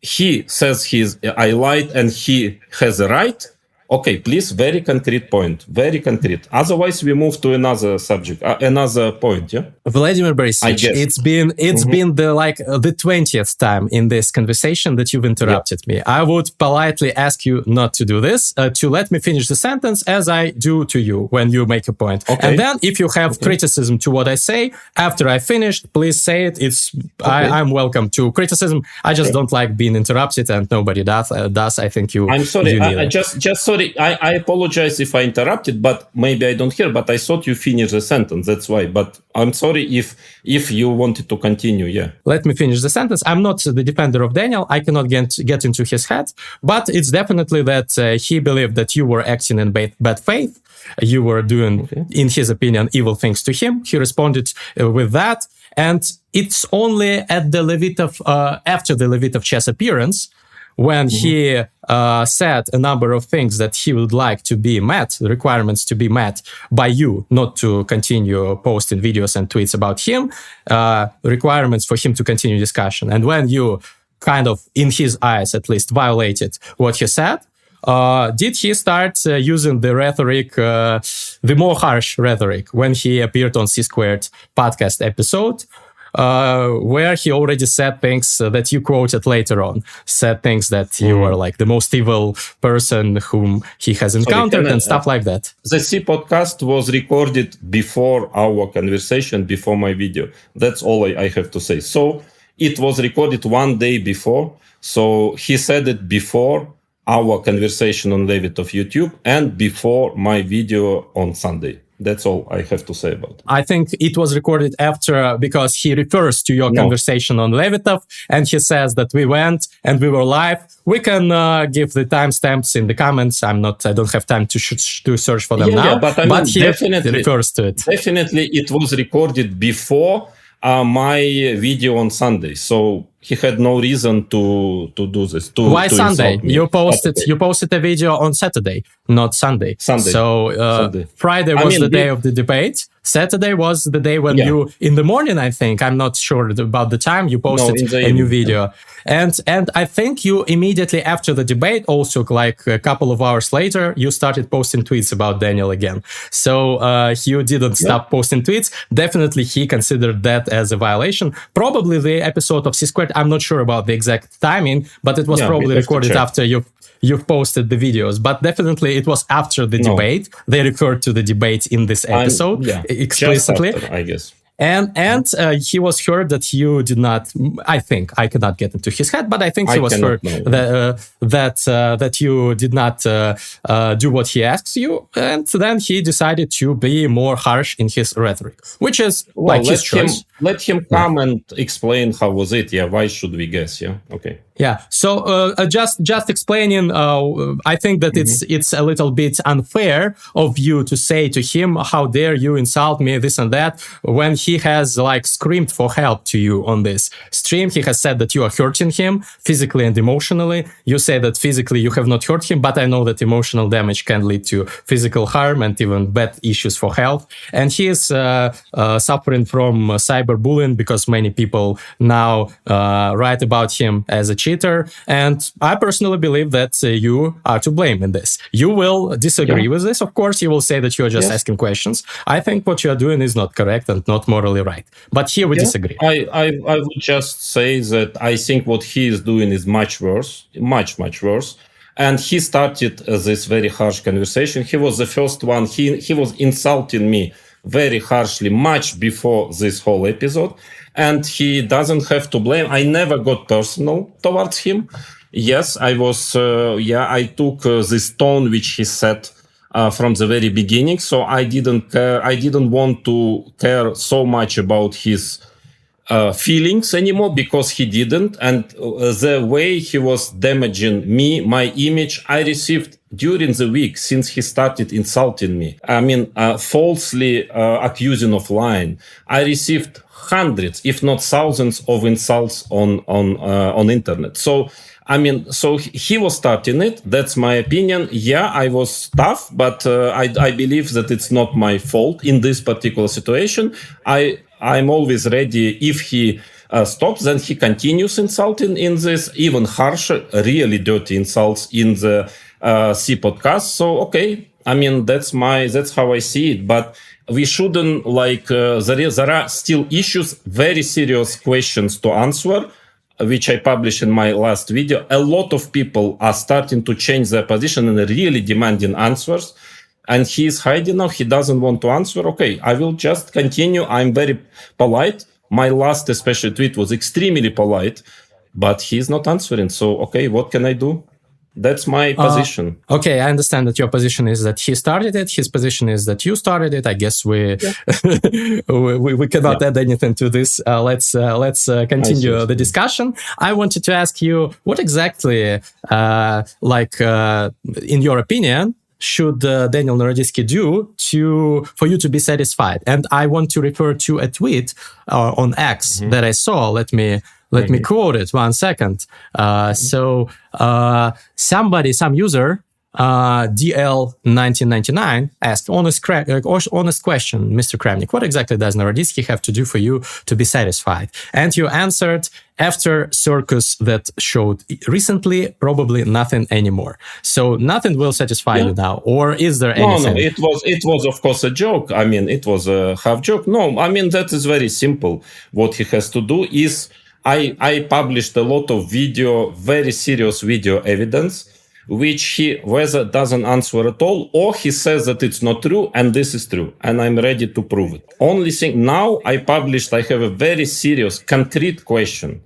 he says I lied and he has a right, okay, please, very concrete point, very concrete. Otherwise, we move to another subject, another point. Yeah, Vladimir Borisovich, it's been the 20th time in this conversation that you've interrupted me. I would politely ask you not to do this, to let me finish the sentence as I do to you when you make a point. Okay. And then, if you have criticism to what I say after I finished, please say it. I'm welcome to criticism. I just don't like being interrupted, and nobody does. I think you. I'm sorry. You just sorry. I apologize if I interrupted, but maybe I don't hear. But I thought you finished the sentence. That's why. But I'm sorry if you wanted to continue. Yeah. Let me finish the sentence. I'm not the defender of Daniel. I cannot get into his head. But it's definitely that he believed that you were acting in bad faith. You were doing, in his opinion, evil things to him. He responded with that. And it's only at the Levitov, after the Levitov chess appearance, when he said a number of things that he would like to be met, the requirements to be met by you, not to continue posting videos and tweets about him, requirements for him to continue discussion. And when you kind of, in his eyes at least, violated what he said, did he start using the rhetoric, the more harsh rhetoric, when he appeared on C-Squared podcast episode, where he already said things that you quoted later on, said things that you were like the most evil person whom he has encountered and stuff like that. The C podcast was recorded before our conversation, before my video. That's all I have to say. So it was recorded one day before. So he said it before our conversation on Levitov YouTube and before my video on Sunday. That's all I have to say about it. I think it was recorded after, because he refers to your conversation on Levitov, and he says that we went and we were live. We can give the timestamps in the comments. I don't have time to search for them now. But he definitely refers to it. Definitely, it was recorded before my video on Sunday. So he had no reason to do this. Why Sunday? You posted a video on Saturday, not Sunday. So Sunday. Friday was the day of the debate. Saturday was the day when you, in the morning, I think, I'm not sure about the time, you posted a new video. And I think you immediately after the debate, also like a couple of hours later, you started posting tweets about Daniel again. So you didn't stop posting tweets. Definitely he considered that as a violation. Probably the episode of C-Squared, I'm not sure about the exact timing, but it was probably recorded after you've posted the videos. But definitely it was after the debate. They referred to the debate in this episode explicitly. Just after, I guess. And he was heard that you did not. I think I cannot get into his head, but I think he was heard that you did not do what he asks you, and then he decided to be more harsh in his rhetoric, which is his choice. Let him come and explain how was it. Yeah, why should we guess? Yeah, okay. Yeah. So just explaining, I think that it's a little bit unfair of you to say to him, "How dare you insult me?" This and that, when he has screamed for help to you on this stream. He has said that you are hurting him physically and emotionally. You say that physically you have not hurt him, but I know that emotional damage can lead to physical harm and even bad issues for health. And he is suffering from cyberbullying because many people now write about him as a cheater. And I personally believe that you are to blame in this. You will disagree with this. Of course, you will say that you are just asking questions. I think what you are doing is not correct and not morally right. But here we disagree. I would just say that I think what he is doing is much worse, much worse. And he started this very harsh conversation. He was the first one. He was insulting me very harshly much before this whole episode. And he doesn't have to blame. I never got personal towards him. Yes, I was, I took this tone which he said from the very beginning. So I didn't care. I didn't want to care so much about his feelings anymore because he didn't. And the way he was damaging me, my image, I received during the week since he started insulting me. I mean, falsely accusing of lying. I received hundreds, if not thousands, of insults on internet. So I mean, so he was starting it. That's my opinion. Yeah, I was tough, but I believe that it's not my fault in this particular situation. I'm always ready. If he stops, then he continues insulting in this even harsher, really dirty insults in the C podcast. So, okay. I mean, that's how I see it. But we shouldn't there are still issues, very serious questions to answer, which I published in my last video. A lot of people are starting to change their position and really demanding answers. And he is hiding now. He doesn't want to answer. Okay, I will just continue. I'm very polite. My last especially tweet was extremely polite, but he's not answering. So, okay, what can I do? That's my position. Okay, I understand that your position is that he started it. His position is that you started it. I guess we cannot add anything to this. Let's continue the discussion. I wanted to ask you what exactly, in your opinion, should Daniel Naroditsky do for you to be satisfied? And I want to refer to a tweet on X that I saw. Let me quote it 1 second. So some user, DL1999, asked, honest question, Mr. Kramnik, what exactly does Naroditsky have to do for you to be satisfied? And you answered, after circus that showed recently, probably nothing anymore. So nothing will satisfy you now, or is there anything? No, it was of course a joke. I mean, it was a half joke. No, I mean, that is very simple. What he has to do is, I published a lot of very serious video evidence, which he whether doesn't answer at all, or he says that it's not true, and this is true, and I'm ready to prove it. Only thing now I have a very serious, concrete question.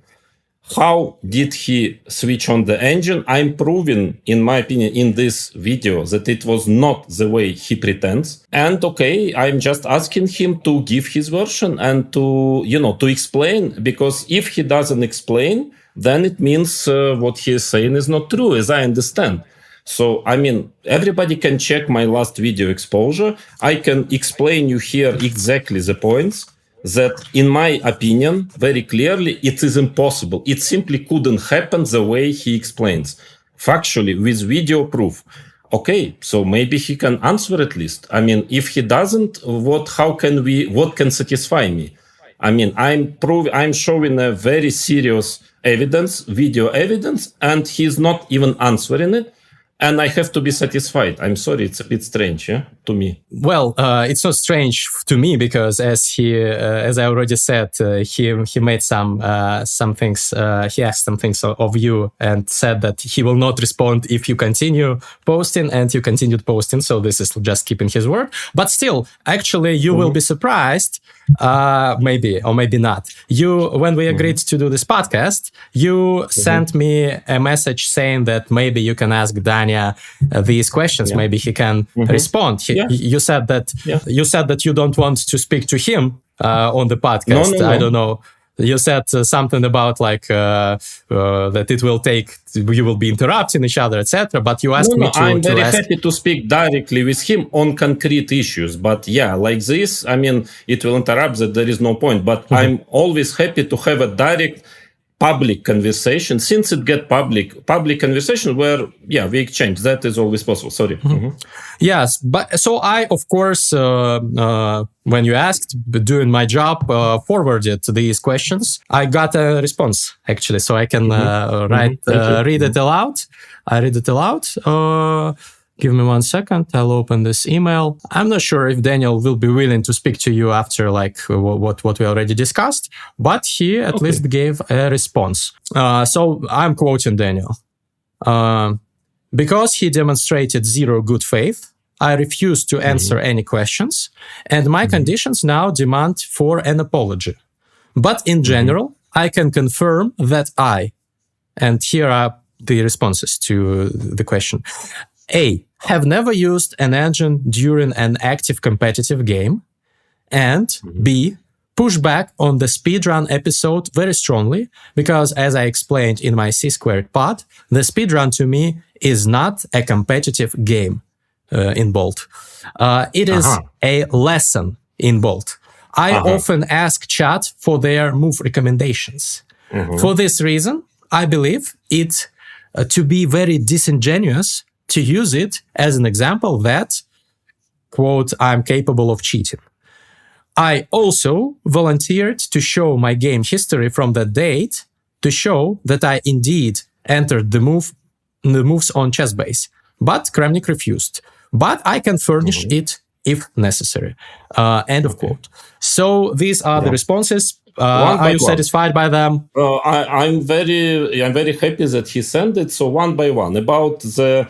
How did he switch on the engine? I'm proving, in my opinion, in this video that it was not the way he pretends. And okay, I'm just asking him to give his version and to explain, because if he doesn't explain, then it means what he is saying is not true, as I understand. So, I mean, everybody can check my last video exposure. I can explain you here exactly the points that, in my opinion, very clearly, it is impossible. It simply couldn't happen the way he explains. Factually, with video proof. Okay, so maybe he can answer at least. I mean, if he doesn't, what can satisfy me? I mean, I'm showing a very serious video evidence, and he's not even answering it. And I have to be satisfied. I'm sorry, it's a bit strange, yeah? to me? Well, it's not strange to me because, as I already said, he made some things. He asked some things of you and said that he will not respond if you continue posting, and you continued posting. So this is just keeping his word. But still, actually, you will be surprised. Maybe or maybe not. When we agreed to do this podcast, you sent me a message saying that maybe you can ask Danya these questions. Maybe he can respond. You said that you don't want to speak to him on the podcast. No. I don't know. You said something about that it will take, you will be interrupting each other, etc. But you asked me to I'm very ask... happy to speak directly with him on concrete issues. But like this, I mean, it will interrupt that there is no point. But I'm always happy to have a direct public conversation, since it get public conversation where we exchange. That is always possible. Sorry. Yes, but so I, of course, when you asked, doing my job, forwarded these questions. I got a response actually, so I can read it aloud. I read it aloud. Give me 1 second. I'll open this email. I'm not sure if Daniel will be willing to speak to you after what we already discussed, but he at least gave a response. So I'm quoting Daniel. Because he demonstrated zero good faith, I refuse to answer any questions, and my conditions now demand for an apology. But in general, I can confirm that and here are the responses to the question. A, have never used an engine during an active competitive game. And B, push back on the speedrun episode very strongly because, as I explained in my C-squared pod, the speedrun to me is not a competitive game, in bold. It is a lesson, in bold. I often ask chat for their move recommendations. For this reason, I believe it to be very disingenuous to use it as an example that, quote, I'm capable of cheating. I also volunteered to show my game history from that date to show that I indeed entered the moves on chess base. But Kramnik refused. But I can furnish it if necessary. End of quote. So these are the responses. Are you satisfied by them? I'm very happy that he sent it. So one by one about the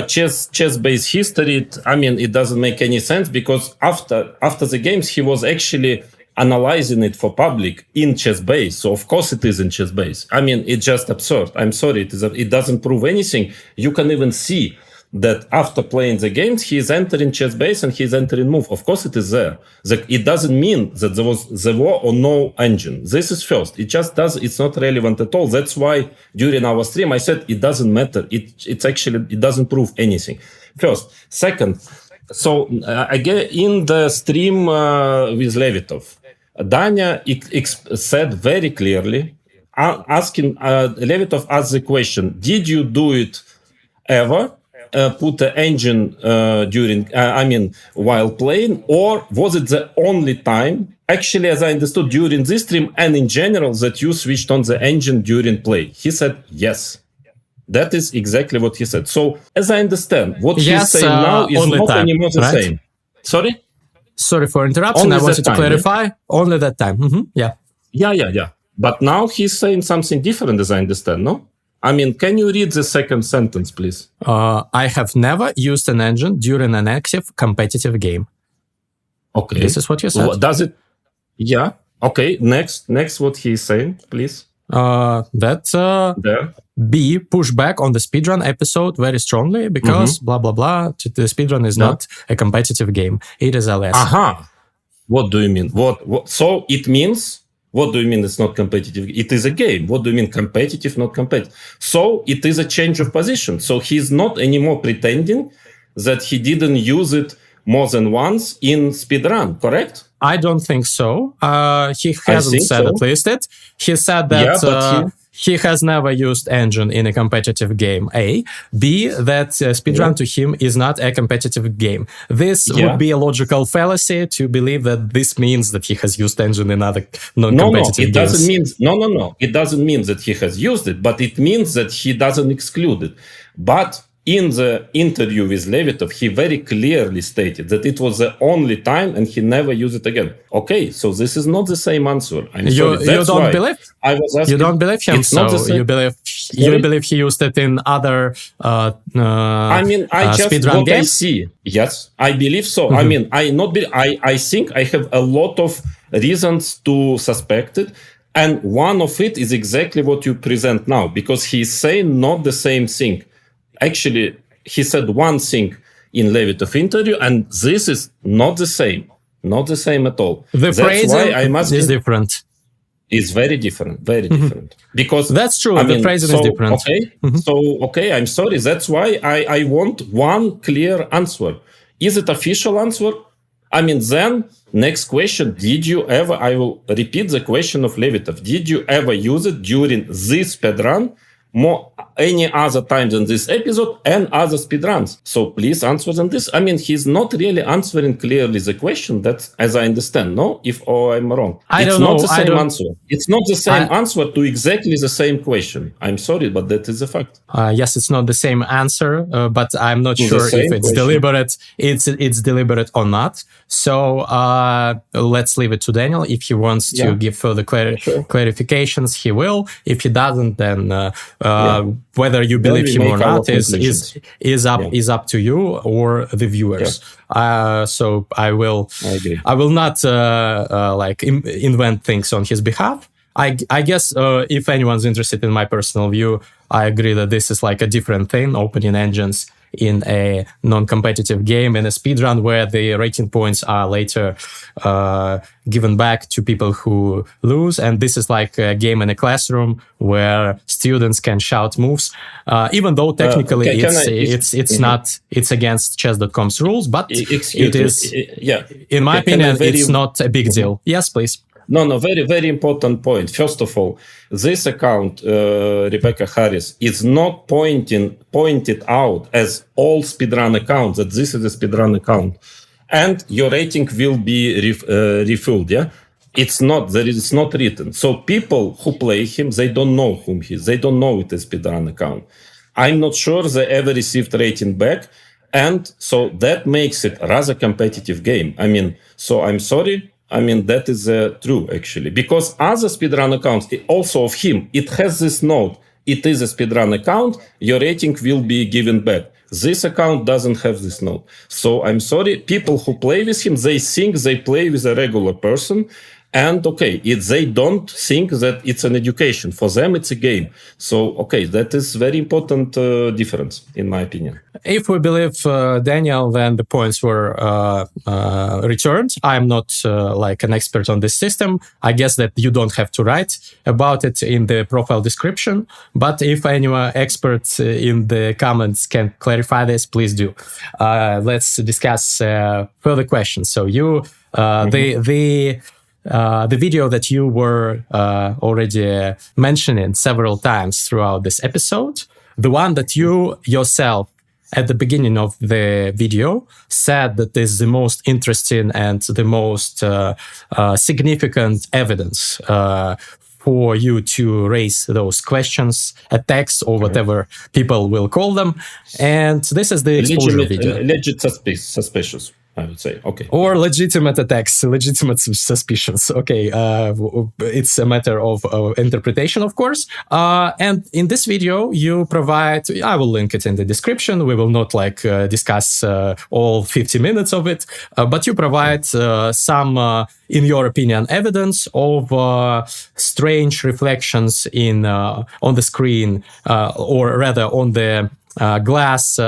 chess-based history. I mean, it doesn't make any sense because after the games, he was actually analyzing it for public in chess-base. So of course it is in chess-base. I mean, it's just absurd. I'm sorry, it doesn't prove anything. You can even see that after playing the games, he is entering chess base and he is entering move. Of course, it is there. It doesn't mean that there were or no engine. This is first. It just does. It's not relevant at all. That's why during our stream I said it doesn't matter. It doesn't prove anything. First, second. So again in the stream with Levitov, Danya said very clearly, asking Levitov asked the question: did you do it ever? Put the engine while playing, or was it the only time, actually, as I understood during this stream and in general, that you switched on the engine during play? He said yes. That is exactly what he said. So, as I understand, what he's saying now is not anymore the same. Sorry? Sorry for interrupting. I wanted to clarify. Only that time. Yeah. But now he's saying something different, as I understand, no? I mean, can you read the second sentence, please? I have never used an engine during an active competitive game. Okay. This is what you said. Does it? Yeah. Okay. Next, what he is saying, please. B, push back on the speedrun episode very strongly because blah, blah, blah. The speedrun is not a competitive game. It is a lesson. What do you mean? What? So it means... What do you mean it's not competitive? It is a game. What do you mean competitive, not competitive? So it is a change of position. So he's not anymore pretending that he didn't use it more than once in speedrun, correct? I don't think so. He hasn't said at least it. He said that he has never used engine in a competitive game, A. B, that speedrun to him is not a competitive game. This would be a logical fallacy to believe that this means that he has used engine in other non-competitive games. It doesn't mean that he has used it, but it means that he doesn't exclude it. But in the interview with Levitov, he very clearly stated that it was the only time and he never used it again. Okay, so this is not the same answer. I'm sorry. That's you don't why believe? I was asking, you don't believe him? It's not the So same. you believe he used it in other I mean, I just speedrun what I games? see. Yes, I believe so. I mean, I think I have a lot of reasons to suspect it. And one of it is exactly what you present now, because he's saying not the same thing. Actually, he said one thing in Levitov interview, and this is not the same. Not the same at all. The phrasing is different. Is very different, very different. Because that's true. The phrasing is different. Okay, okay, I'm sorry. That's why I want one clear answer. Is it official answer? I mean, then next question: did you ever? I will repeat the question of Levitov. Did you ever use it during this speedrun? More any other time than this episode and other speedruns. So please answer on this. I mean, he's not really answering clearly the question. That's as I understand. No, if I'm wrong, it's not the same answer. It's not the same answer to exactly the same question. I'm sorry, but that is a fact. Yes, it's not the same answer, but I'm not sure if it's question. Deliberate. It's deliberate or not. So let's leave it to Daniel. If he wants to give further clarifications, he will. If he doesn't, then whether you believe him or not is up to you or the viewers. So I will not invent things on his behalf. I guess if anyone's interested in my personal view, I agree that this is like a different thing, opening engines in a non-competitive game, in a speedrun where the rating points are later given back to people who lose. And this is like a game in a classroom where students can shout moves, even though technically it's against chess.com's rules, but it is, in my opinion, it's not a big deal. Yes, please. No, very, very important point. First of all, this account, Rebecca Harris, is not pointed out as all speedrun accounts, that this is a speedrun account. And your rating will be refilled, yeah? It's not written. So people who play him, they don't know whom he is. They don't know it is speedrun account. I'm not sure they ever received rating back. And so that makes it a rather competitive game. I mean, so I'm sorry. I mean, that is true, actually, because other speedrun accounts, also of him, it has this note. It is a speedrun account. Your rating will be given back. This account doesn't have this note. So I'm sorry. People who play with him, they think they play with a regular person. And they don't think that it's an education. For them, it's a game. So, that is very important difference, in my opinion. If we believe Daniel, then the points were returned. I'm not like an expert on this system. I guess that you don't have to write about it in the profile description. But if anyone expert in the comments can clarify this, please do. Let's discuss further questions. So the video that you were already mentioning several times throughout this episode, the one that you yourself at the beginning of the video said that is the most interesting and the most significant evidence for you to raise those questions, attacks, or whatever people will call them. And this is the exposure video. Legit suspicious. I would say, or legitimate attacks, legitimate suspicions. It's a matter of interpretation, of course. And in this video, you provide, I will link it in the description. We will not discuss all 50 minutes of it, but you provide some, in your opinion, evidence of strange reflections on the screen, or rather on the glass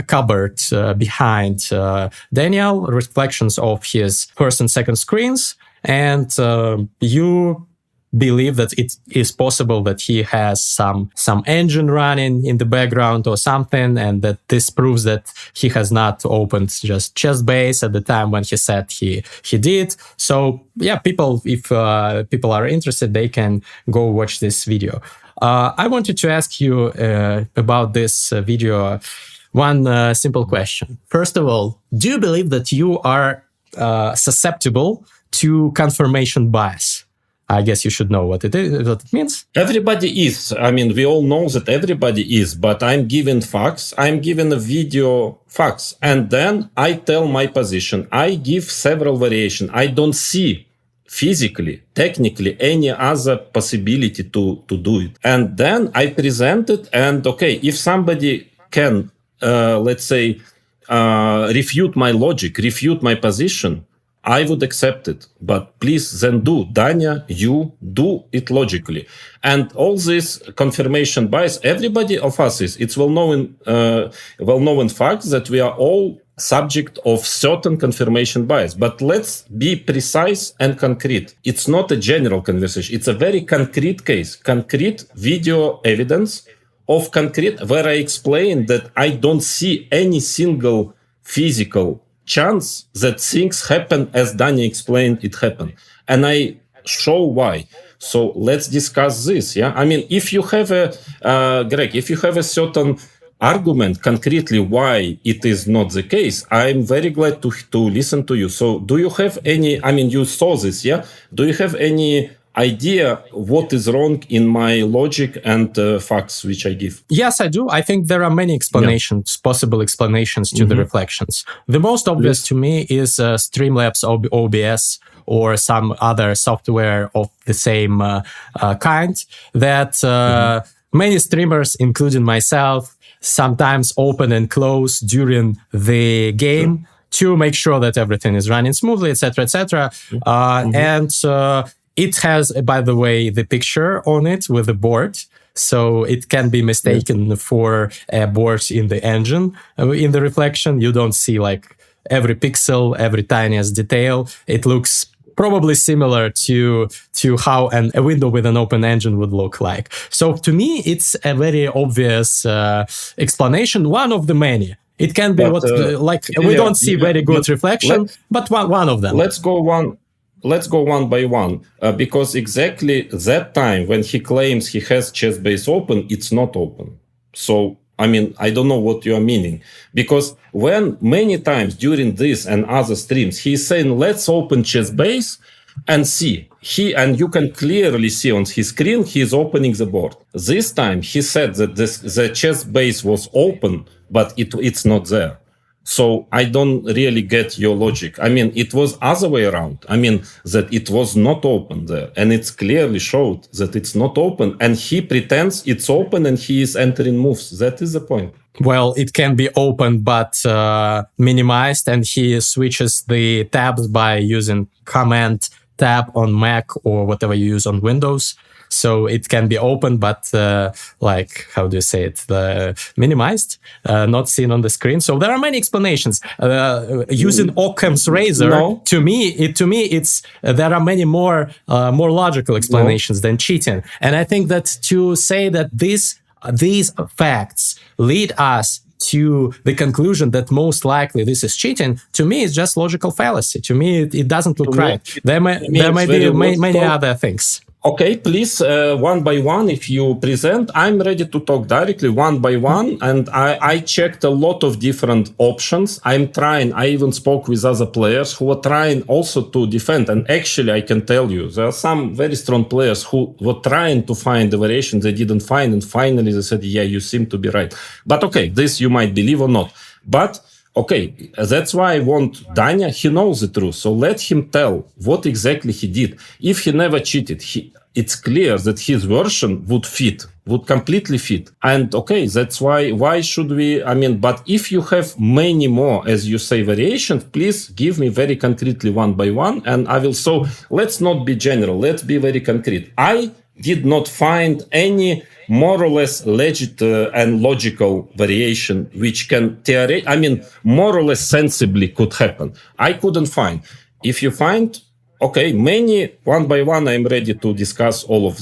cupboard behind Daniel, reflections of his first and second screens, and you believe that it is possible that he has some engine running in the background or something, and that this proves that he has not opened just ChessBase at the time when he said he did. So people, if people are interested, they can go watch this video. I wanted to ask you about this video one simple question. First of all, do you believe that you are susceptible to confirmation bias? I guess you should know what it is, what it means. Everybody is. I mean, we all know that everybody is, but I'm given facts. I'm given a video facts. And then I tell my position. I give several variations. I don't see physically, technically, any other possibility to do it. And then I present it. And okay, if somebody can, let's say, refute my logic, refute my position, I would accept it. But please then do. Danya, you do it logically. And all this confirmation bias, everybody of us is. It's well-known fact that we are all subject of certain confirmation bias. But let's be precise and concrete. It's not a general conversation. It's a very concrete case, concrete video evidence of concrete, where I explain that I don't see any single physical chance that things happen as Danya explained it happened. And I show why. So let's discuss this. Yeah. I mean, if you have Greg, if you have a certain argument concretely why it is not the case, I'm very glad to listen to you. So do you have any, I mean, you saw this, yeah? Do you have any idea what is wrong in my logic and facts which I give? Yes, I do. I think there are many explanations, possible explanations to the reflections. The most obvious to me is Streamlabs OBS or some other software of the same kind that many streamers, including myself, sometimes open and close during the game to make sure that everything is running smoothly, etc., etc. And it has, by the way, the picture on it with the board. So it can be mistaken for a board in the engine. In the reflection, you don't see like every pixel, every tiniest detail. It looks probably similar to how a window with an open engine would look like. So to me, it's a very obvious explanation, one of the many. It can be we don't see very good reflection, but one of them. Let's go one by one, because exactly that time when he claims he has chess base open, it's not open. So, I mean, I don't know what you are meaning, because when many times during this and other streams, he's saying, let's open chess base and see. And you can clearly see on his screen, he's opening the board. This time he said that the chess base was open, but it's not there. So I don't really get your logic. I mean, it was other way around. I mean, that it was not open there. And it's clearly showed that it's not open. And he pretends it's open and he is entering moves. That is the point. Well, it can be open, but minimized. And he switches the tabs by using Command Tab on Mac or whatever you use on Windows. So it can be open, but how do you say it? Minimized, not seen on the screen. So there are many explanations. Using Occam's razor, to me, it's there are many more logical explanations than cheating. And I think that to say that these facts lead us to the conclusion that most likely this is cheating, to me, is just logical fallacy. To me, it doesn't look right. There may be many other things. Okay, please, one by one, if you present, I'm ready to talk directly one by one. And I checked a lot of different options. I even spoke with other players who were trying also to defend. And actually, I can tell you, there are some very strong players who were trying to find the variation they didn't find. And finally, they said, yeah, you seem to be right. But okay, this you might believe or not. But okay, that's why I want Danya. He knows the truth. So let him tell what exactly he did. If he never cheated, it's clear that his version would completely fit. And okay, that's why should we, but if you have many more, as you say, variations, please give me very concretely one by one. And I will, so let's not be general. Let's be very concrete. I did not find any more or less legit and logical variation, which can more or less sensibly could happen. I couldn't find. If you find, okay, many one by one, I'm ready to discuss all of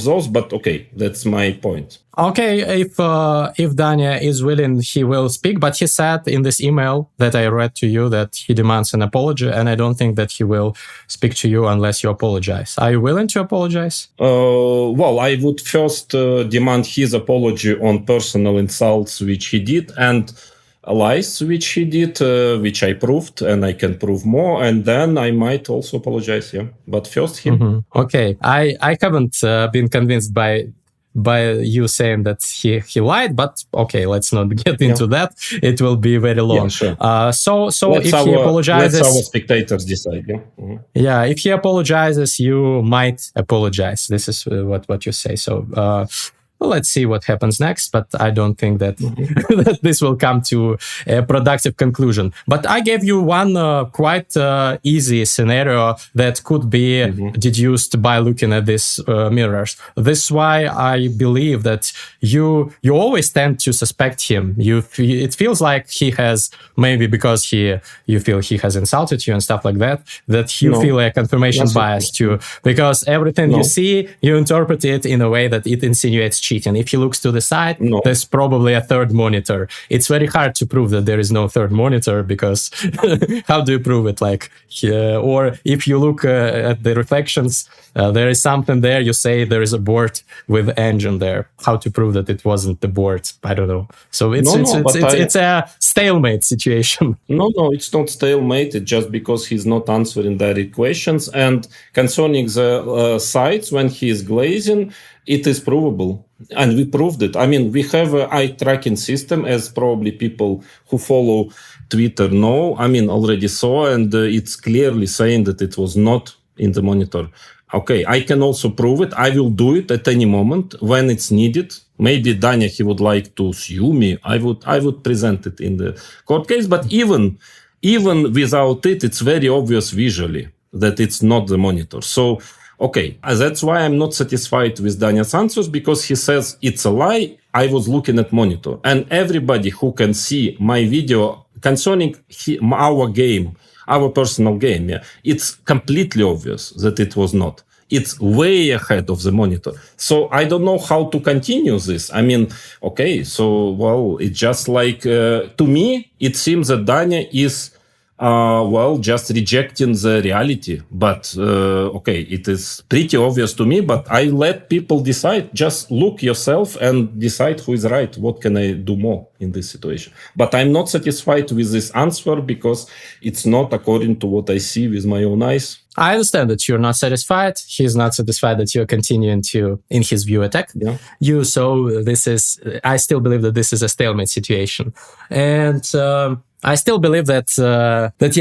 those. But okay, that's my point. Okay, if Danya is willing, he will speak. But he said in this email that I read to you that he demands an apology, and I don't think that he will speak to you unless you apologize. Are you willing to apologize? Well, I would first demand his apology on personal insults which he did, and lies which he did, which I proved, and I can prove more, and then I might also apologize. Yeah, but first him. Okay, I haven't been convinced by you saying that he lied, but okay, let's not get into that. It will be very long. Yeah, sure. So if he apologizes, let our spectators decide. Yeah. Yeah, if he apologizes, you might apologize. This is what you say. So let's see what happens next. But I don't think that, that this will come to a productive conclusion. But I gave you one quite easy scenario that could be deduced by looking at these mirrors. This is why I believe that you always tend to suspect him. It feels like he has, maybe because you feel he has insulted you and stuff like that, that you feel a confirmation bias too. Because everything you see, you interpret it in a way that it insinuates cheating. If he looks to the side, there's probably a third monitor. It's very hard to prove that there is no third monitor, because how do you prove it? Or if you look at the reflections, there is something there, you say there is a board with engine there. How to prove that it wasn't the board? I don't know. So it's a stalemate situation. No, it's not stalemate. It's just because he's not answering direct questions. And concerning the sites, when he is glazing, it is provable. And we proved it. I mean, we have an eye tracking system, as probably people who follow Twitter know. I mean, already saw, and it's clearly saying that it was not in the monitor. Okay, I can also prove it. I will do it at any moment when it's needed. Maybe Danya, he would like to sue me. I would present it in the court case. But even without it, it's very obvious visually that it's not the monitor. So, okay, that's why I'm not satisfied with Danya's answers, because he says it's a lie. I was looking at monitor, and everybody who can see my video concerning our game, our personal game, it's completely obvious that it was not. It's way ahead of the monitor. So I don't know how to continue this. I mean, okay, so, well, it's just like, to me, it seems that Danya is, just rejecting the reality. But, okay, it is pretty obvious to me, but I let people decide. Just look yourself and decide who is right. What can I do more in this situation? But I'm not satisfied with this answer, because it's not according to what I see with my own eyes. I understand that you're not satisfied. He's not satisfied that you're continuing to, in his view, attack you. So I still believe that this is a stalemate situation. And I still believe that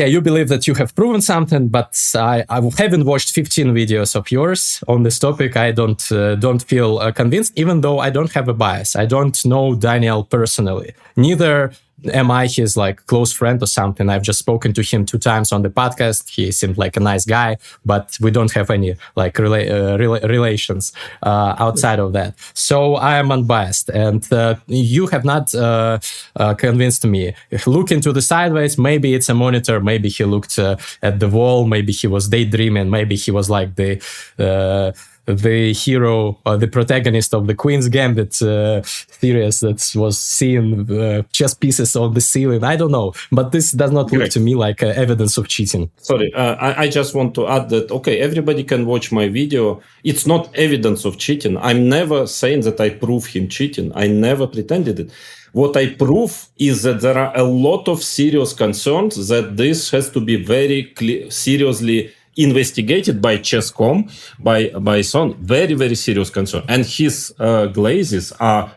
you believe that you have proven something, but I haven't watched 15 videos of yours on this topic. I don't feel convinced, even though I don't have a bias. I don't know Daniel personally. Neither am I his close friend or something. I've just spoken to him 2 times on the podcast. He seemed like a nice guy, but we don't have any relations outside of that. So I am unbiased, and you have not convinced me. Look into the sideways. Maybe it's a monitor. Maybe he looked at the wall. Maybe he was daydreaming. Maybe he was like the hero, the protagonist of the Queen's Gambit series that was seeing chess pieces on the ceiling. I don't know, but this does not look to me like evidence of cheating. Sorry, I just want to add that, okay, everybody can watch my video. It's not evidence of cheating. I'm never saying that I prove him cheating. I never pretended it. What I prove is that there are a lot of serious concerns that this has to be very seriously investigated by Chess.com, by Son. Very, very serious concern. And his glazes are,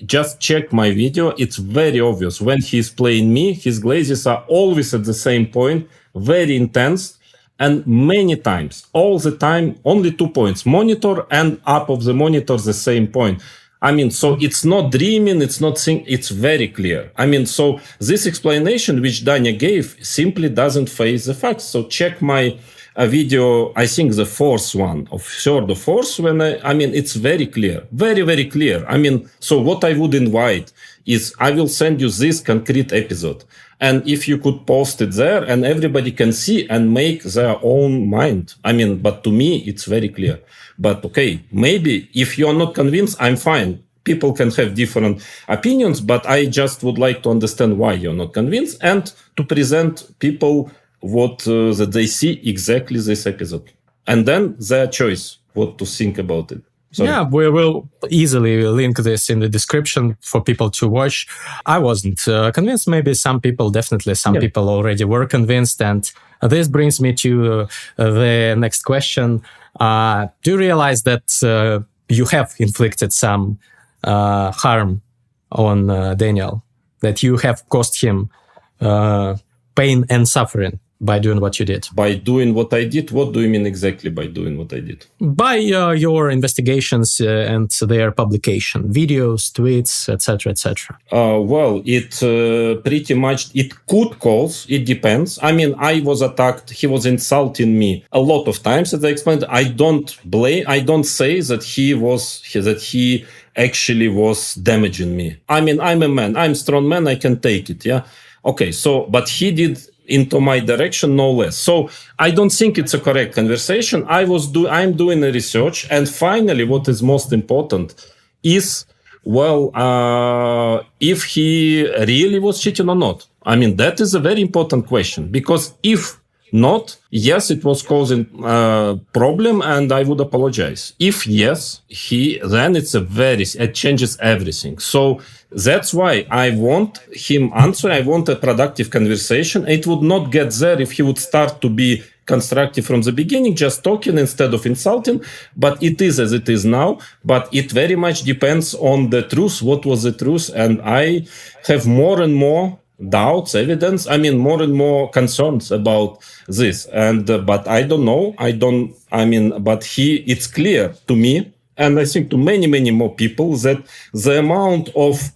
just check my video, it's very obvious. When he's playing me, his glazes are always at the same point, very intense, and many times, all the time, only 2 points, monitor and up of the monitor, the same point. I mean, so it's not dreaming, it's not saying, it's very clear. I mean, so this explanation which Danya gave simply doesn't face the facts. So check my video, I think the fourth one, or third or fourth, when it's very clear, very, very clear. I mean, so what I would invite is I will send you this concrete episode. And if you could post it there and everybody can see and make their own mind. I mean, but to me, it's very clear. But okay, maybe if you're not convinced, I'm fine. People can have different opinions, but I just would like to understand why you're not convinced and to present people what that they see exactly this episode. And then their choice, what to think about it. Yeah, we will easily link this in the description for people to watch. I wasn't convinced. Maybe some people, definitely some people already were convinced. And this brings me to the next question. Do you realize that you have inflicted some harm on Daniel, that you have caused him pain and suffering by doing what you did? By doing what I did? What do you mean exactly by doing what I did? By your investigations and their publication, videos, tweets, etc., etc. Well, it pretty much, it could cause, it depends. I mean, I was attacked, he was insulting me a lot of times, as I explained. I don't say that he actually was damaging me. I mean, I'm a man, I'm a strong man, I can take it, yeah? Okay, so, but he did into my direction, no less. So I don't think it's a correct conversation. I'm doing a research, and finally, what is most important is, if he really was cheating or not. I mean, that is a very important question, because if not, yes, it was causing a problem, and I would apologize. If yes, then it changes everything. So that's why I want him answer. I want a productive conversation. It would not get there if he would start to be constructive from the beginning, just talking instead of insulting. But it is as it is now. But it very much depends on the truth. What was the truth? And I have more and more doubts, evidence. I mean, more and more concerns about this. And but I don't know. But it's clear to me, and I think to many, many more people, that the amount of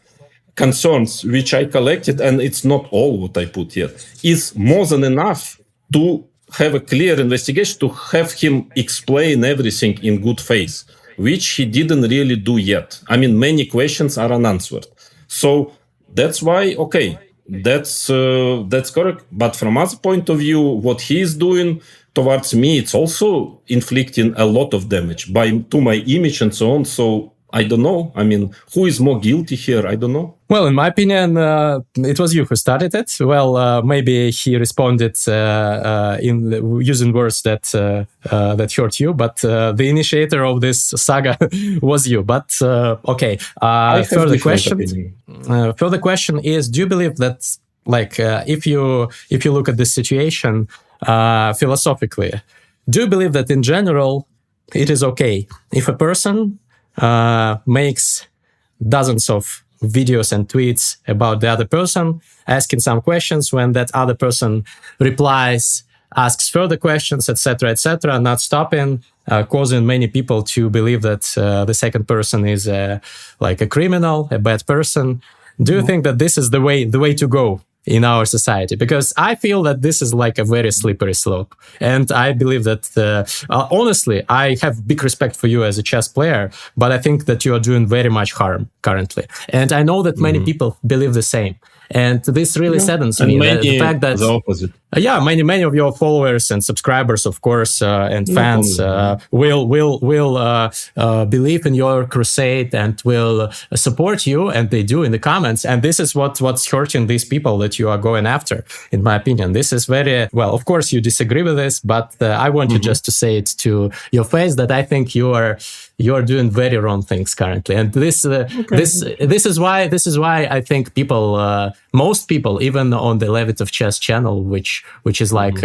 concerns which I collected, and it's not all what I put yet, is more than enough to have a clear investigation, to have him explain everything in good faith, which he didn't really do yet. I mean, many questions are unanswered. So that's why, okay, that's correct. But from other point of view, what he is doing towards me, it's also inflicting a lot of damage to my image and so on. So I don't know. I mean, who is more guilty here? I don't know. Well, in my opinion, it was you who started it. Well, maybe he responded in using words that hurt you, but the initiator of this saga was you. But okay. Further question is: do you believe that, like, if you look at this situation philosophically, do you believe that in general it is okay if a person makes dozens of videos and tweets about the other person, asking some questions, when that other person replies, asks further questions, etc., not stopping, causing many people to believe that the second person is like a criminal, a bad person? Do you think that this is the way to go in our society? Because I feel that this is like a very slippery slope. And I believe that, honestly, I have big respect for you as a chess player, but I think that you are doing very much harm currently. And I know that many people believe the same. And this really saddens me. The fact that the opposite. Many of your followers and subscribers, of course, and fans will believe in your crusade and will support you, and they do in the comments. And this is what's hurting these people that you are going after, in my opinion. This is very well. Of course, you disagree with this, but I want you just to say it to your face that I think you are doing very wrong things currently. And this is why I think people, most people, even on the Levitov Chess channel, which is like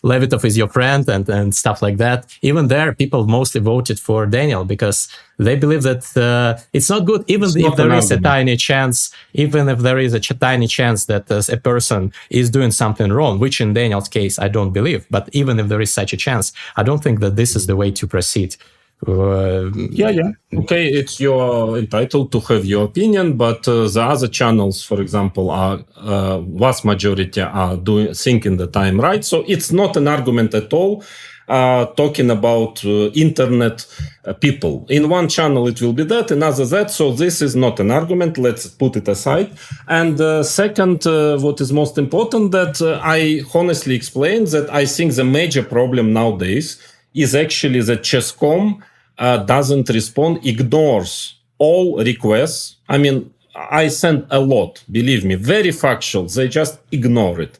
Levitov is your friend and stuff like that. Even there, people mostly voted for Daniel because they believe that it's not good, even if there is a tiny chance, that a person is doing something wrong, which in Daniel's case, I don't believe. But even if there is such a chance, I don't think that this is the way to proceed. Okay, it's you're entitled to have your opinion, but the other channels, for example, are vast majority are thinking that I'm right. So it's not an argument at all. Talking about internet people. In one channel it will be that, another that. So this is not an argument. Let's put it aside. And second, what is most important, that I honestly explained that I think the major problem nowadays is actually that Chess.com doesn't respond, ignores all requests. I mean, I sent a lot, believe me, very factual. They just ignore it.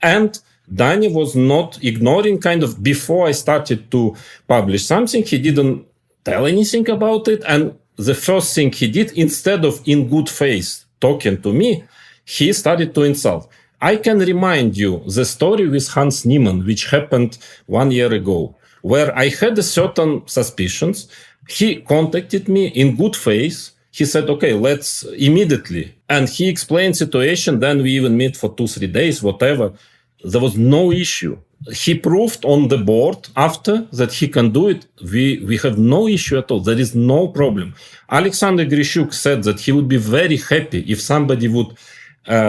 And Danya was not ignoring, kind of before I started to publish something. He didn't tell anything about it. And the first thing he did, instead of in good faith talking to me, he started to insult. I can remind you the story with Hans Niemann, which happened 1 year ago, where I had a certain suspicions. He contacted me in good faith. He said, okay, let's immediately. And he explained situation. Then we even meet for 2-3 days, whatever. There was no issue. He proved on the board after that he can do it. We have no issue at all. There is no problem. Alexander Grishuk said that he would be very happy if somebody would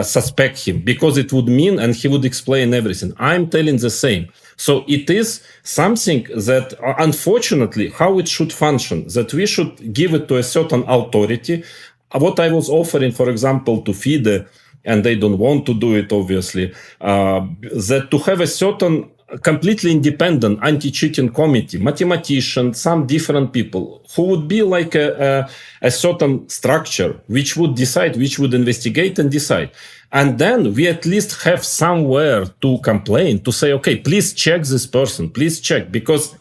suspect him, because it would mean, and he would explain everything. I'm telling the same. So it is something that, unfortunately, how it should function, that we should give it to a certain authority. What I was offering, for example, to FIDE, and they don't want to do it, obviously, that to have a certain completely independent anti-cheating committee, mathematicians, some different people who would be like a certain structure which would decide, which would investigate and decide. And then we at least have somewhere to complain, to say, okay, please check this person, please check, because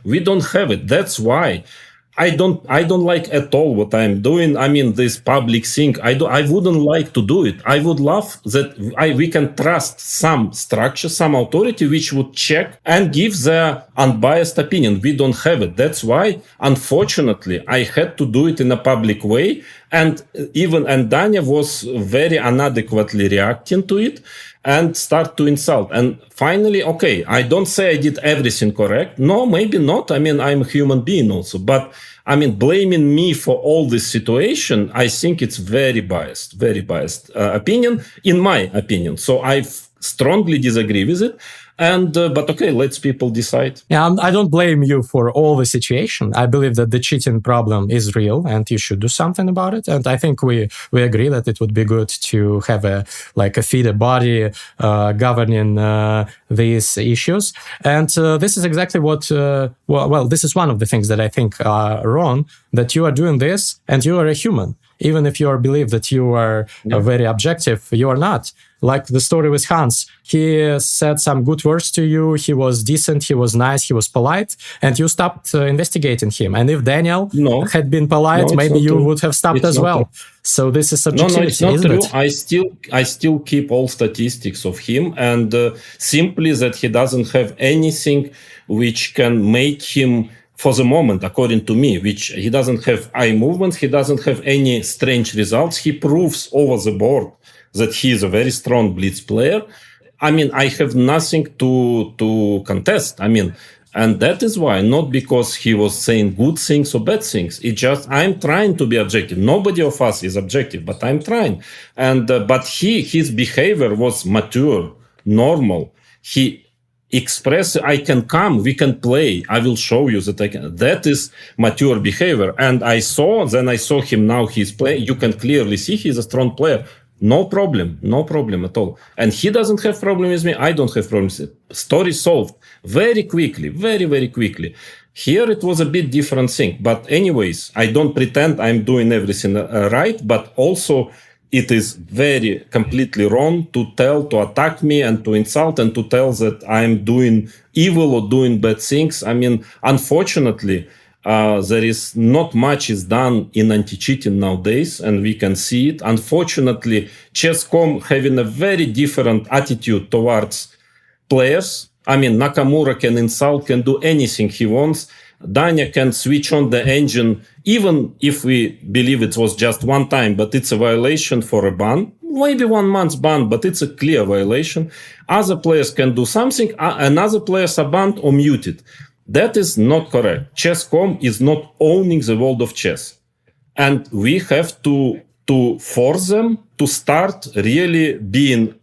we don't have it. That's why I don't like at all what I'm doing. I mean, this public thing, I wouldn't like to do it. I would love that we can trust some structure, some authority, which would check and give the unbiased opinion. We don't have it. That's why, unfortunately, I had to do it in a public way. And Danya was very inadequately reacting to it and start to insult. And finally, okay, I don't say I did everything correct. No, maybe not. I mean, I'm a human being also. But I mean, blaming me for all this situation, I think it's very biased opinion, in my opinion. So I strongly disagree with it. And but okay, let's people decide. Yeah, I don't blame you for all the situation. I believe that the cheating problem is real, and you should do something about it. And I think we agree that it would be good to have a FIDE body governing these issues. And this is exactly what. This is one of the things that I think are wrong. That you are doing this, and you are a human. Even if you believe that you are very objective, you are not. Like the story with Hans, he said some good words to you, he was decent, he was nice, he was polite, and you stopped investigating him. And if Daniel had been polite, maybe you would have stopped as well. True. So this is subjectivity, it's not isn't true. it? I still keep all statistics of him, and simply that he doesn't have anything which can make him, for the moment, according to me, which he doesn't have eye movements, he doesn't have any strange results. He proves over the board that he is a very strong Blitz player. I mean, I have nothing to contest. I mean, and that is why, not because he was saying good things or bad things. It just, I'm trying to be objective. Nobody of us is objective, but I'm trying. And but his behavior was mature, normal. He express, I can come, we can play, I will show you that I can. That is mature behavior. And I saw him now, he's playing. You can clearly see he's a strong player. No problem at all. And he doesn't have problem with me, I don't have problems with it. Story solved very quickly, very, very quickly. Here it was a bit different thing. But anyways, I don't pretend I'm doing everything right, but also it is very completely wrong to attack me and to insult and to tell that I'm doing evil or doing bad things. I mean, unfortunately, there is not much is done in anti-cheating nowadays, and we can see it. Unfortunately, Chess.com having a very different attitude towards players. I mean, Nakamura can insult, can do anything he wants. Danya can switch on the engine, even if we believe it was just one time, but it's a violation for a ban. Maybe 1 month's ban, but it's a clear violation. Other players can do something, and other players are banned or muted. That is not correct. Chess.com is not owning the world of chess. And we have to force them to start really being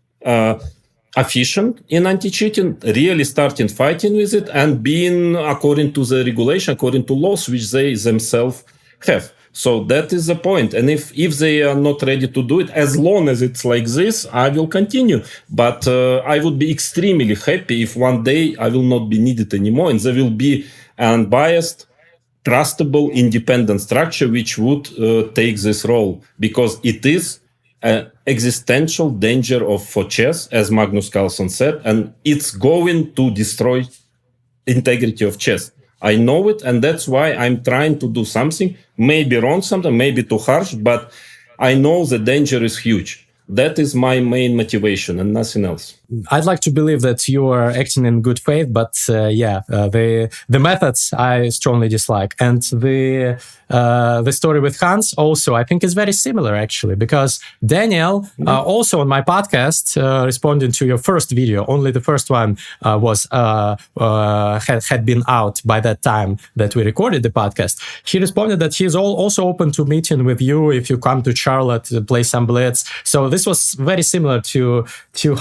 efficient in anti-cheating, really starting fighting with it and being according to the regulation, according to laws which they themselves have. So that is the point. And if they are not ready to do it, as long as it's like this, I will continue. But I would be extremely happy if one day I will not be needed anymore and there will be an unbiased, trustable, independent structure which would take this role, because it is an existential danger for chess, as Magnus Carlsen said, and it's going to destroy integrity of chess. I know it, and that's why I'm trying to do something, maybe wrong, something, maybe too harsh, but I know the danger is huge. That is my main motivation and nothing else. I'd like to believe that you are acting in good faith, but the methods I strongly dislike, and the story with Hans also I think is very similar actually, because Daniel also on my podcast responding to your first video, only the first one was had been out by that time that we recorded the podcast. He responded that he's also open to meeting with you if you come to Charlotte to play some Blitz. So this was very similar to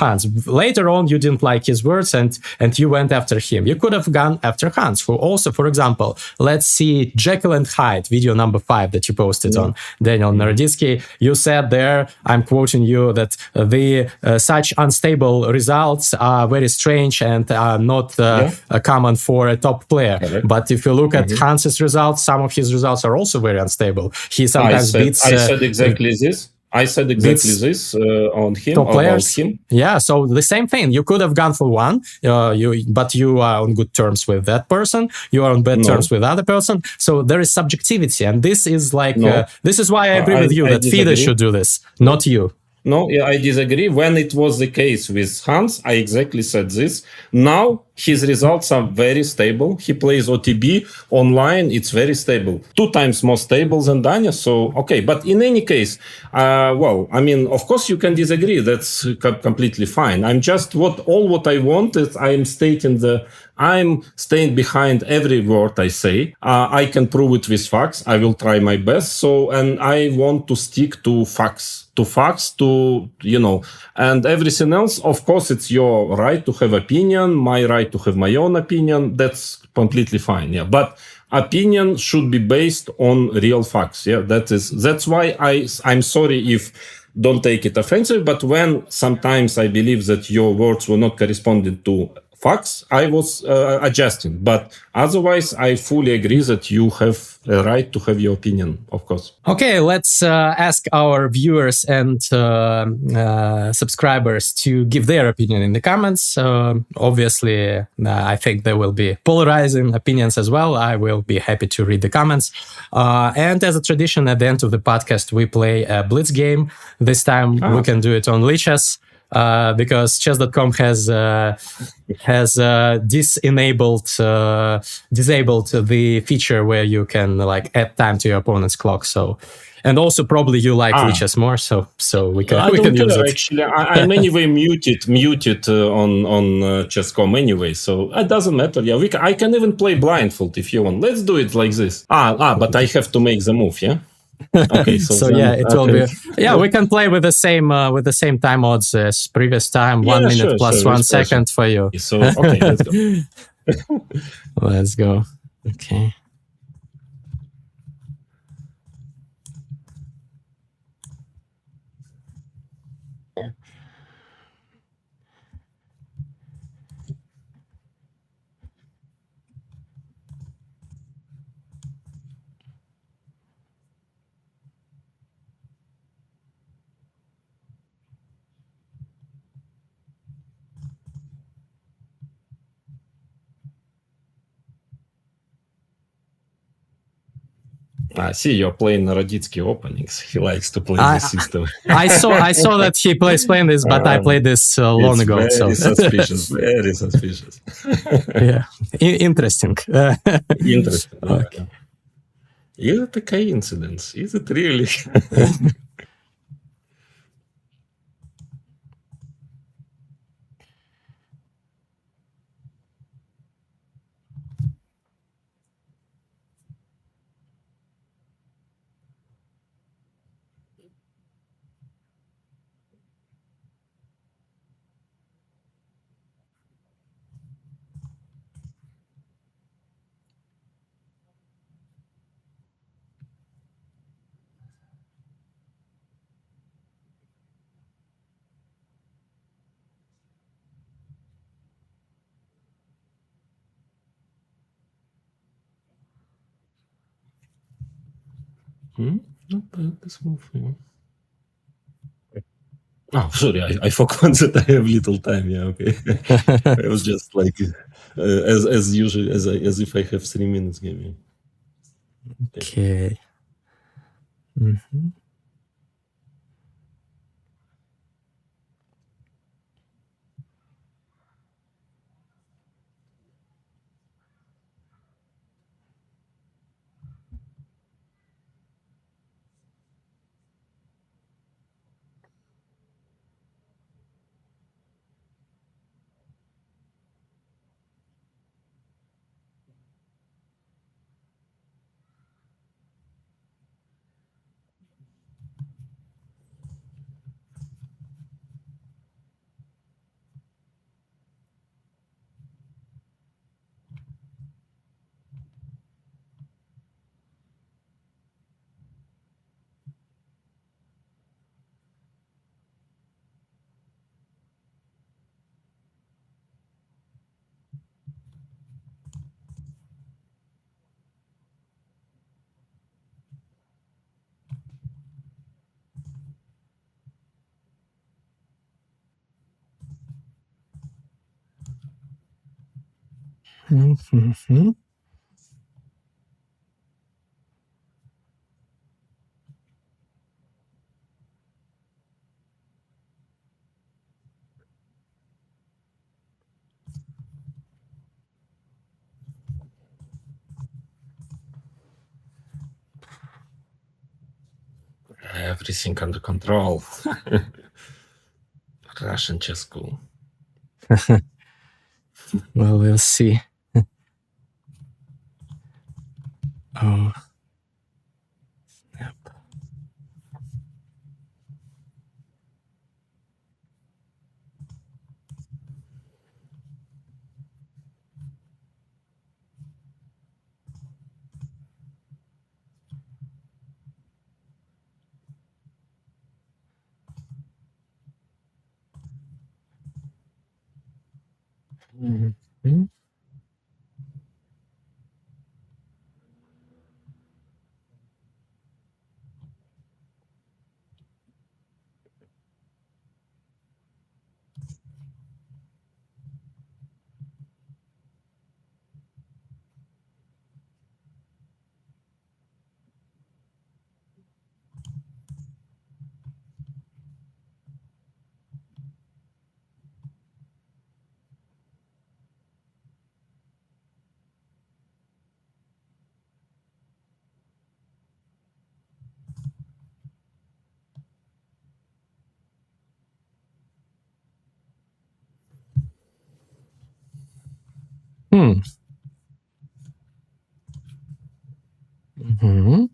Hans. Later on, you didn't like his words and you went after him. You could have gone after Hans, who also, for example, let's see Jekyll and Hyde, video number 5 that you posted on Danya Naroditsky. You said there, I'm quoting you, that the such unstable results are very strange and are not common for a top player. Correct. But if you look at Hans's results, some of his results are also very unstable. He sometimes beats... I said exactly this. I said exactly this on him, top players. About him. Yeah, so the same thing. You could have gone for one, but you are on good terms with that person. You are on bad terms with other person. So there is subjectivity, and this is like this is why I agree with you that FIDE should do this, not you. No, I disagree. When it was the case with Hans, I exactly said this. Now his results are very stable. He plays OTB online. It's very stable. 2 times more stable than Danya. So, okay. But in any case, well, I mean, of course you can disagree. That's completely fine. I'm just what I want is I'm staying behind every word I say. I can prove it with facts. I will try my best. So, and I want to stick to facts. And everything else, of course, it's your right to have opinion, my right to have my own opinion. That's completely fine. Yeah. But opinion should be based on real facts. Yeah. That's why I'm sorry if don't take it offensive, but when sometimes I believe that your words were not corresponding to facts, I was adjusting. But otherwise, I fully agree that you have a right to have your opinion, of course. Okay, let's ask our viewers and subscribers to give their opinion in the comments. Obviously, I think there will be polarizing opinions as well. I will be happy to read the comments. And as a tradition, at the end of the podcast, we play a Blitz game. This time, we can do it on Lichess. Because chess.com has disabled the feature where you can like add time to your opponent's clock. So, and also probably you like Lichess more, so we can use it. Actually, I'm anyway muted on chess.com anyway, so it doesn't matter. Yeah, I can even play blindfold if you want. Let's do it like this. But I have to make the move. Yeah. Okay, so yeah, it will be. Yeah, we can play with the same time odds as previous time. 1 minute plus 1 second for you. So okay, let's go. Let's go. Okay. I see you're playing Naroditsky openings. He likes to play this system. I saw that he plays playing this, but I played this long ago. Very suspicious. Very suspicious. Yeah, interesting. Interesting. Okay. Is it a coincidence? Is it really? Not bad, this move. Yeah. Oh, sorry, I forgot that I have little time. Yeah, okay. I was just like, as usual, as if I have 3 minutes. Give me. Okay. Mhm. Mhm. Everything under control. Russian chess school. Well, we'll see. Oh. Yep. Mhm. Hmm. Mhm.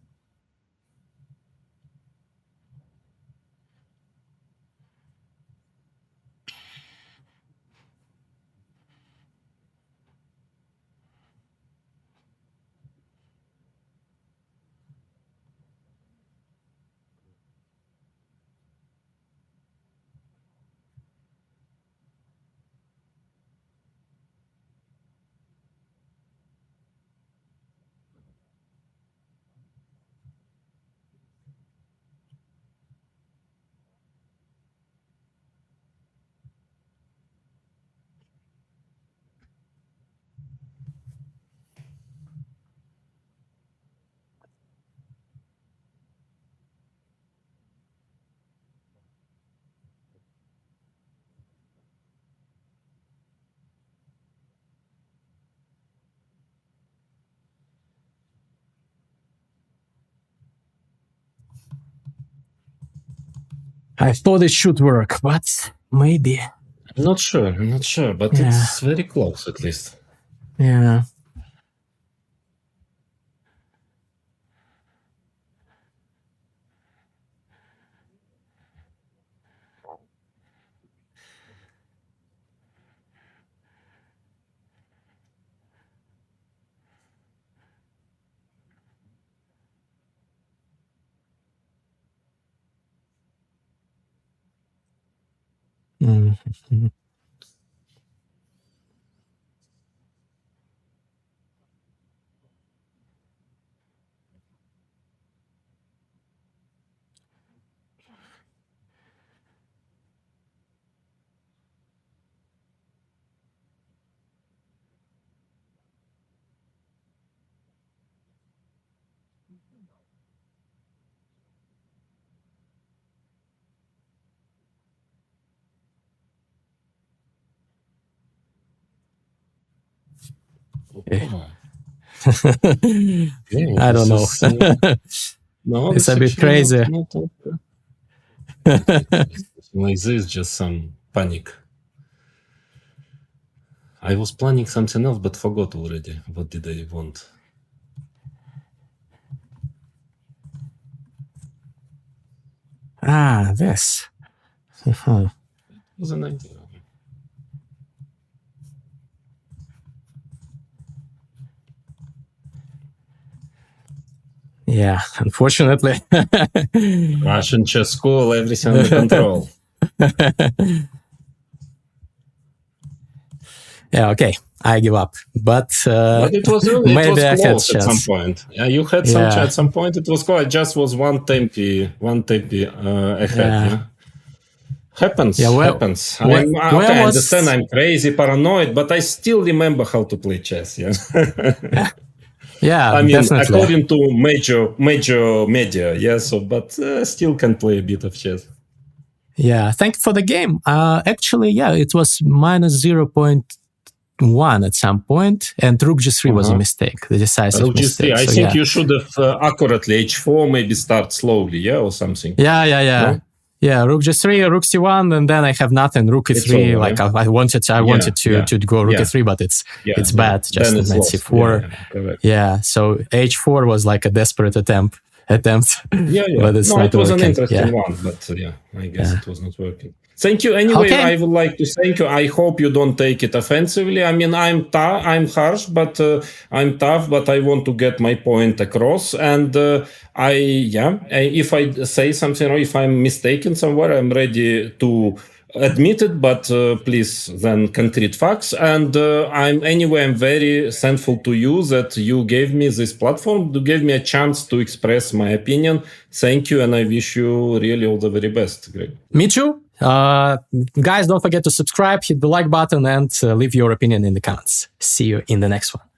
I thought it should work, but maybe. I'm not sure. I'm not sure, but Yeah. it's very close at least. Yeah. Mhm. I don't know. No, It's a bit crazy. Not like this, just some panic. I was planning something else, but forgot already. What did I want? This. It was an idea. Yeah, unfortunately. Russian chess school, everything under control. Yeah, okay. I give up. But it was really, maybe I had close at some point. Yeah, you had some at some point. It was close. Just was one tempi ahead. Yeah. Happens. Happens. I understand. I'm crazy, paranoid, but I still remember how to play chess. Yeah. Yeah, I mean, definitely. according to major media, but still can play a bit of chess. Yeah, thank you for the game. Actually, it was minus 0.1 at some point, and Rook G3 was a mistake, the decisive Rook G3. mistake. I think you should have accurately H4, maybe start slowly, or something. Yeah. No? Yeah, Rook G3, Rook C1, and then I have nothing. Rook E3, I wanted to go Rook E3, but it's bad. Just knight C4. Yeah, so H4 was like a desperate attempt. But it's it was working. An interesting one, but I guess it was not working. Thank you. Anyway, I would like to thank you. I hope you don't take it offensively. I mean, I'm harsh, but I'm tough, but I want to get my point across. And if I say something or if I'm mistaken somewhere, I'm ready to admit it, but please then concrete facts. And I'm very thankful to you that you gave me this platform, to give me a chance to express my opinion. Thank you, and I wish you really all the very best, Greg. Me too. Guys, don't forget to subscribe, hit the like button, and leave your opinion in the comments. See you in the next one.